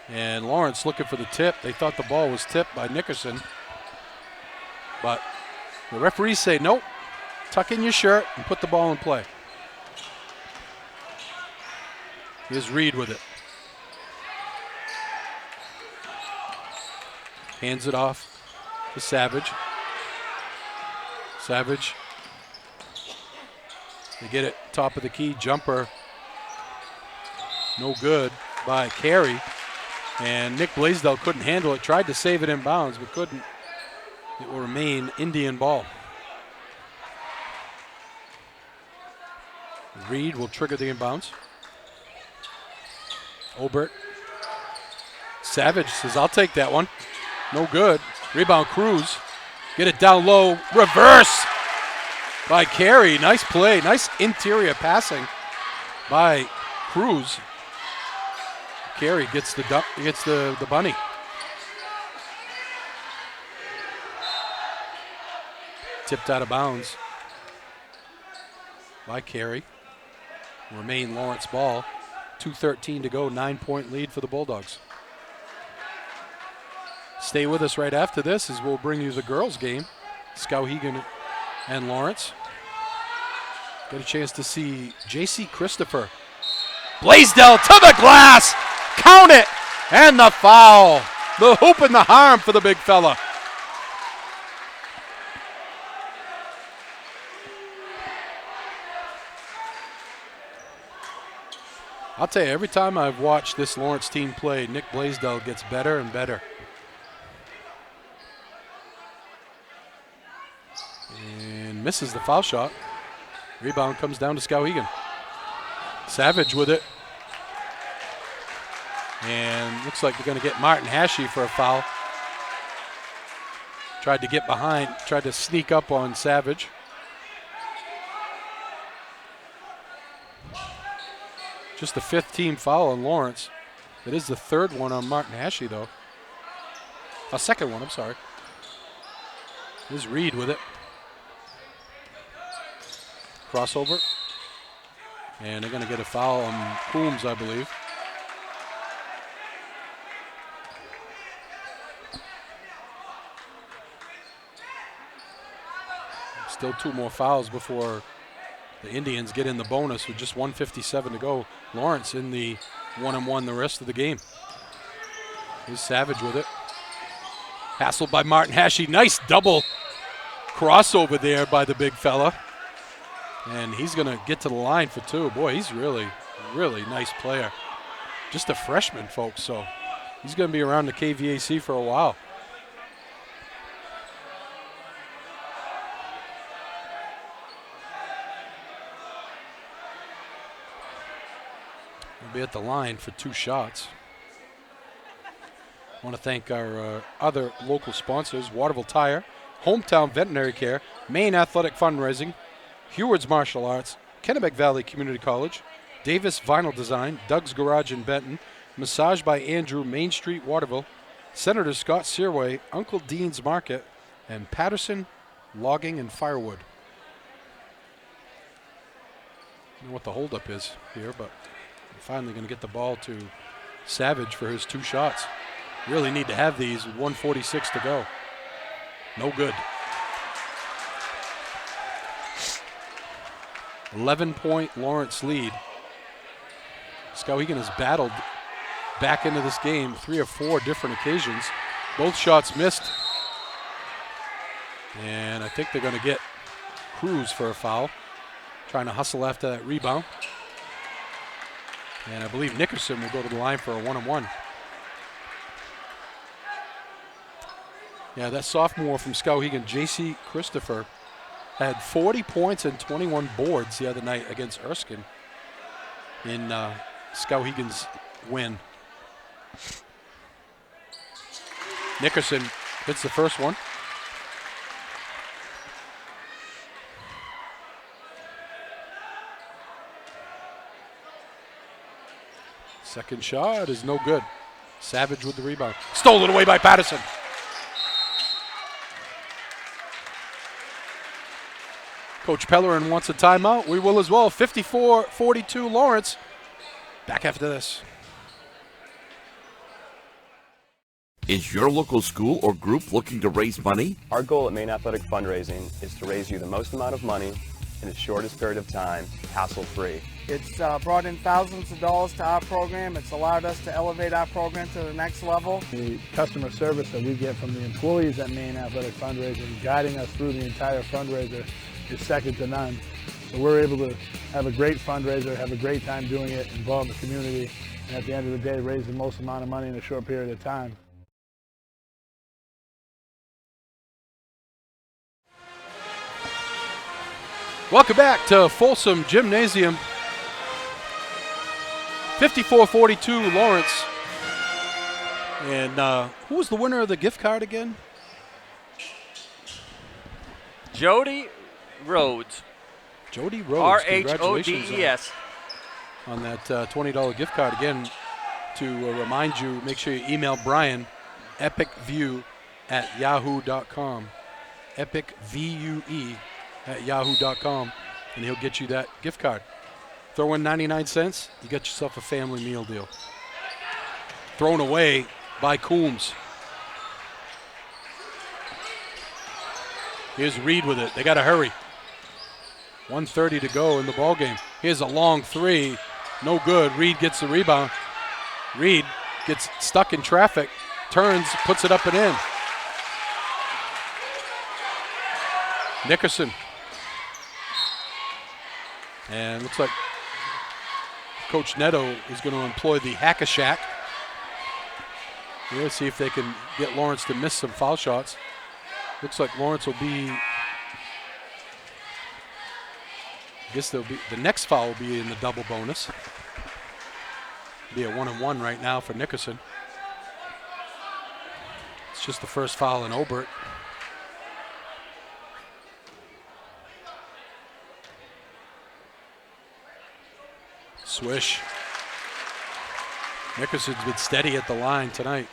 And Lawrence looking for the tip. They thought the ball was tipped by Nickerson. But the referees say, nope, tuck in your shirt and put the ball in play. Here's Reed with it. Hands it off to Savage. Savage. They get it top of the key. Jumper. No good by Carey. And Nick Blaisdell couldn't handle it, tried to save it in bounds, but couldn't. It will remain Indian ball. Reed will trigger the inbounds. Obert. Savage says, I'll take that one. No good. Rebound, Cruz. Get it down low. Reverse by Carey. Nice play. Nice interior passing by Cruz. Carey gets the bunny. Tipped out of bounds by Carey. Remain Lawrence ball. 2:13 to go, 9-point lead for the Bulldogs. Stay with us right after this as we'll bring you the girls' game. Skowhegan and Lawrence. Get a chance to see J.C. Christopher. Blaisdell to the glass. Count it. And the foul. The hoop and the harm for the big fella. I'll tell you, every time I've watched this Lawrence team play, Nick Blaisdell gets better and better. And misses the foul shot. Rebound comes down to Skowhegan. Savage with it. And looks like they're going to get Martin Hashey for a foul. Tried to get behind, tried to sneak up on Savage. Just the 5th team foul on Lawrence. It is the 3rd one on Martin Hashey, though. A 2nd one, I'm sorry. Here's Reed with it. Crossover. And they're going to get a foul on Coombs, I believe. Still 2 more fouls before the Indians get in the bonus with just 1:57 to go. Lawrence in the 1-and-1 the rest of the game. Here's Savage with it. Hassled by Martin Hashey. Nice double crossover there by the big fella. And he's going to get to the line for 2. Boy, he's really, really nice player. Just a freshman, folks, so he's going to be around the KVAC for a while. Be at the line for 2 shots. I want to thank our other local sponsors, Waterville Tire, Hometown Veterinary Care, Maine Athletic Fundraising, Heward's Martial Arts, Kennebec Valley Community College, Davis Vinyl Design, Doug's Garage in Benton, Massage by Andrew, Main Street, Waterville, Senator Scott Searway, Uncle Dean's Market, and Patterson Logging and Firewood. I don't know what the holdup is here, but finally going to get the ball to Savage for his 2 shots. Really need to have these with 1:46 to go. No good. 11-point Lawrence lead. Skowhegan has battled back into this game 3 or 4 different occasions. Both shots missed. And I think they're going to get Cruz for a foul. Trying to hustle after that rebound. And I believe Nickerson will go to the line for a 1-on-1. Yeah, that sophomore from Skowhegan, J.C. Christopher, had 40 points and 21 boards the other night against Erskine in Skowhegan's win. Nickerson hits the first one. Second shot is no good. Savage with the rebound. Stolen away by Patterson. Coach Pellerin wants a timeout. We will as well. 54-42 Lawrence. Back after this. Is your local school or group looking to raise money? Our goal at Maine Athletic Fundraising is to raise you the most amount of money in the shortest period of time, hassle-free. It's brought in thousands of dollars to our program. It's allowed us to elevate our program to the next level. The customer service that we get from the employees at Maine Athletic Fundraising, guiding us through the entire fundraiser, is second to none. So we're able to have a great fundraiser, have a great time doing it, involve the community, and at the end of the day, raise the most amount of money in a short period of time. Welcome back to Folsom Gymnasium. 54-42 Lawrence. And who was the winner of the gift card again? Jody Rhodes. Jody Rhodes. Rhodes. On that $20 gift card. Again, to remind you, make sure you email Brian, epicview@yahoo.com. epicvue@yahoo.com, and he'll get you that gift card. Throw in 99 cents, you get yourself a family meal deal. Thrown away by Coombs. Here's Reed with it. They got to hurry. 1:30 to go in the ball game. Here's a long three. No good. Reed gets the rebound. Reed gets stuck in traffic, turns, puts it up and in. Nickerson. And looks like Coach Neto is going to employ the hack-a-shack. We'll see if they can get Lawrence to miss some foul shots. Looks like Lawrence will be, I guess the next foul will be in the double bonus. Be a 1-and-1 right now for Nickerson. It's just the first foul in Obert. Swish. Nickerson's been steady at the line tonight.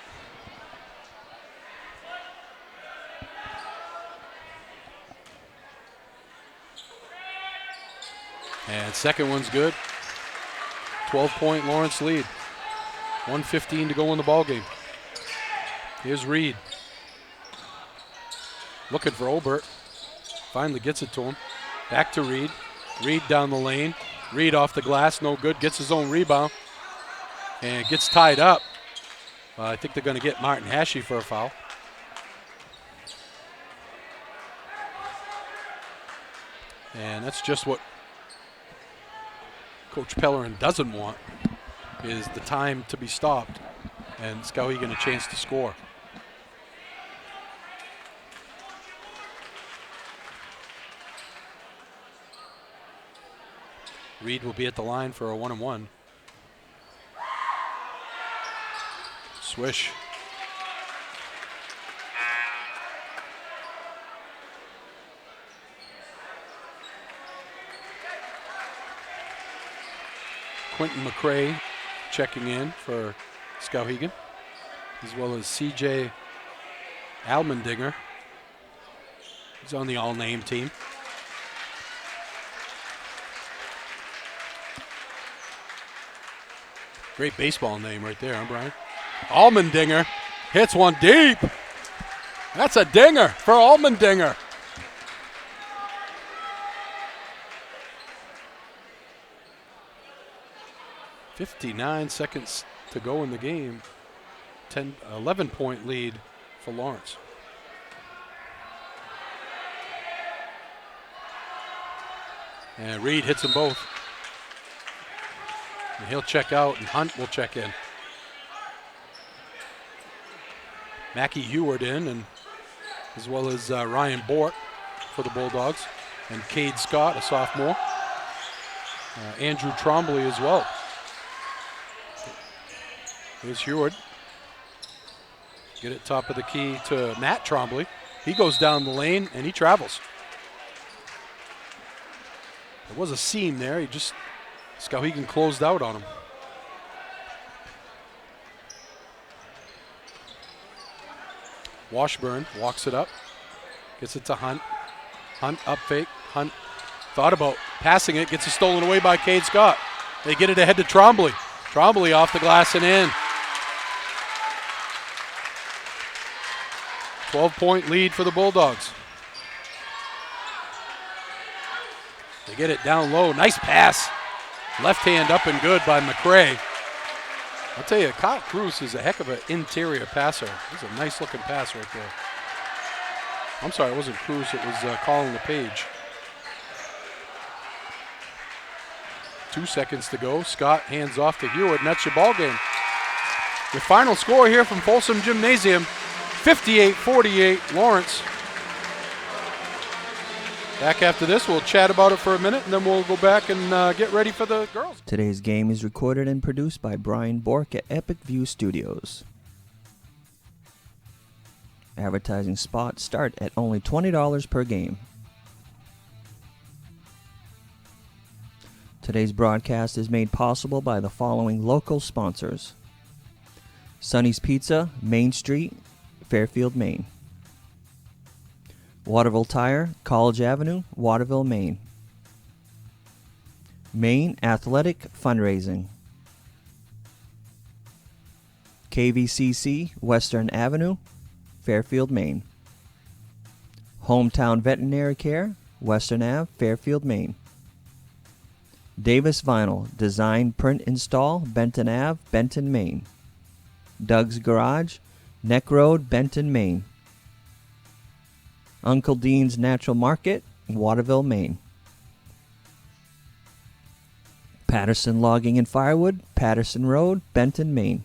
And second one's good. 12-point Lawrence lead. 1:15 to go in the ball game. Here's Reed. Looking for Obert. Finally gets it to him. Back to Reed. Reed down the lane. Reed off the glass, no good. Gets his own rebound. And gets tied up. I think they're going to get Martin Hashey for a foul. And that's just what Coach Pellerin doesn't want, is the time to be stopped and Skowhegan a chance to score. Reed will be at the line for a 1-and-1. Swish. Quentin McCrae checking in for Skowhegan, as well as CJ Almendinger. He's on the all-name team. Great baseball name right there, huh, Brian? Almendinger hits one deep. That's a dinger for Almendinger. .59 seconds to go in the game. 11-point lead for Lawrence. And Reed hits them both. And he'll check out, and Hunt will check in. Mackie Heward in, and as well as Ryan Bork for the Bulldogs, and Cade Scott, a sophomore. Andrew Trombley as well. Here's Heward. Get it top of the key to Matt Trombley. He goes down the lane and he travels. There was a seam there. Skowhegan closed out on him. Washburn walks it up. Gets it to Hunt. Hunt up fake. Hunt thought about passing it. Gets it stolen away by Cade Scott. They get it ahead to Trombley. Trombley off the glass and in. 12-point lead for the Bulldogs. They get it down low. Nice pass. Left hand up and good by McCrae. I'll tell you, Kyle Cruz is a heck of an interior passer. This is a nice looking pass right there. I'm sorry, it wasn't Cruz, it was Colin LePage. 2 seconds to go. Scott hands off to Hewitt, and that's your ball game. Your final score here from Folsom Gymnasium, 58-48 Lawrence. Back after this, we'll chat about it for a minute, and then we'll go back and get ready for the girls. Today's game is recorded and produced by Brian Bork at Epic View Studios. Advertising spots start at only $20 per game. Today's broadcast is made possible by the following local sponsors: Sonny's Pizza, Main Street, Fairfield, Maine. Waterville Tire, College Avenue, Waterville, Maine. Maine Athletic Fundraising. KVCC, Western Avenue, Fairfield, Maine. Hometown Veterinary Care, Western Ave, Fairfield, Maine. Davis Vinyl, Design, Print, Install, Benton Ave, Benton, Maine. Doug's Garage, Neck Road, Benton, Maine. Uncle Dean's Natural Market, Waterville, Maine. Patterson Logging and Firewood, Patterson Road, Benton, Maine.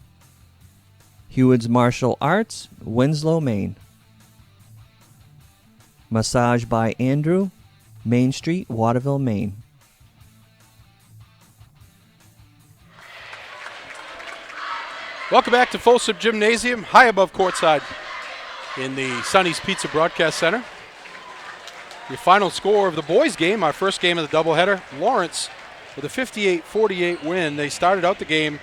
Hewitt's Martial Arts, Winslow, Maine. Massage by Andrew, Main Street, Waterville, Maine. Welcome back to Folsom Gymnasium, high above courtside in the Sonny's Pizza Broadcast Center. Your final score of the boys' game, our first game of the doubleheader, Lawrence with a 58-48 win. They started out the game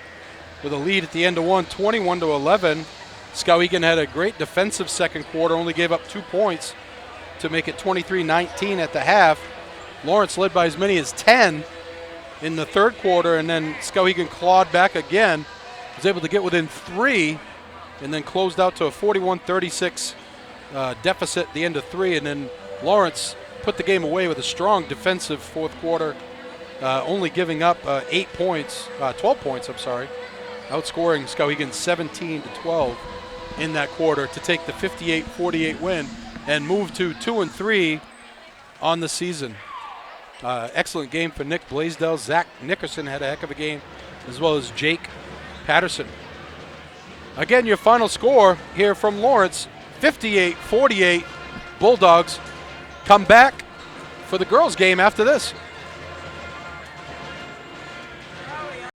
with a lead at the end of one, 21-11. Skowhegan had a great defensive second quarter, only gave up 2 points to make it 23-19 at the half. Lawrence led by as many as 10 in the third quarter, and then Skowhegan clawed back again, was able to get within 3, and then closed out to a 41-36 deficit at the end of 3, and then Lawrence put the game away with a strong defensive fourth quarter, only giving up 12 points, outscoring Skowhegan 17-12 in that quarter to take the 58-48 win and move to 2-3 on the season. Excellent game for Nick Blaisdell. Zach Nickerson had a heck of a game, as well as Jake Patterson. Again, your final score here from Lawrence, 58-48 Bulldogs. Come back for the girls' game after this.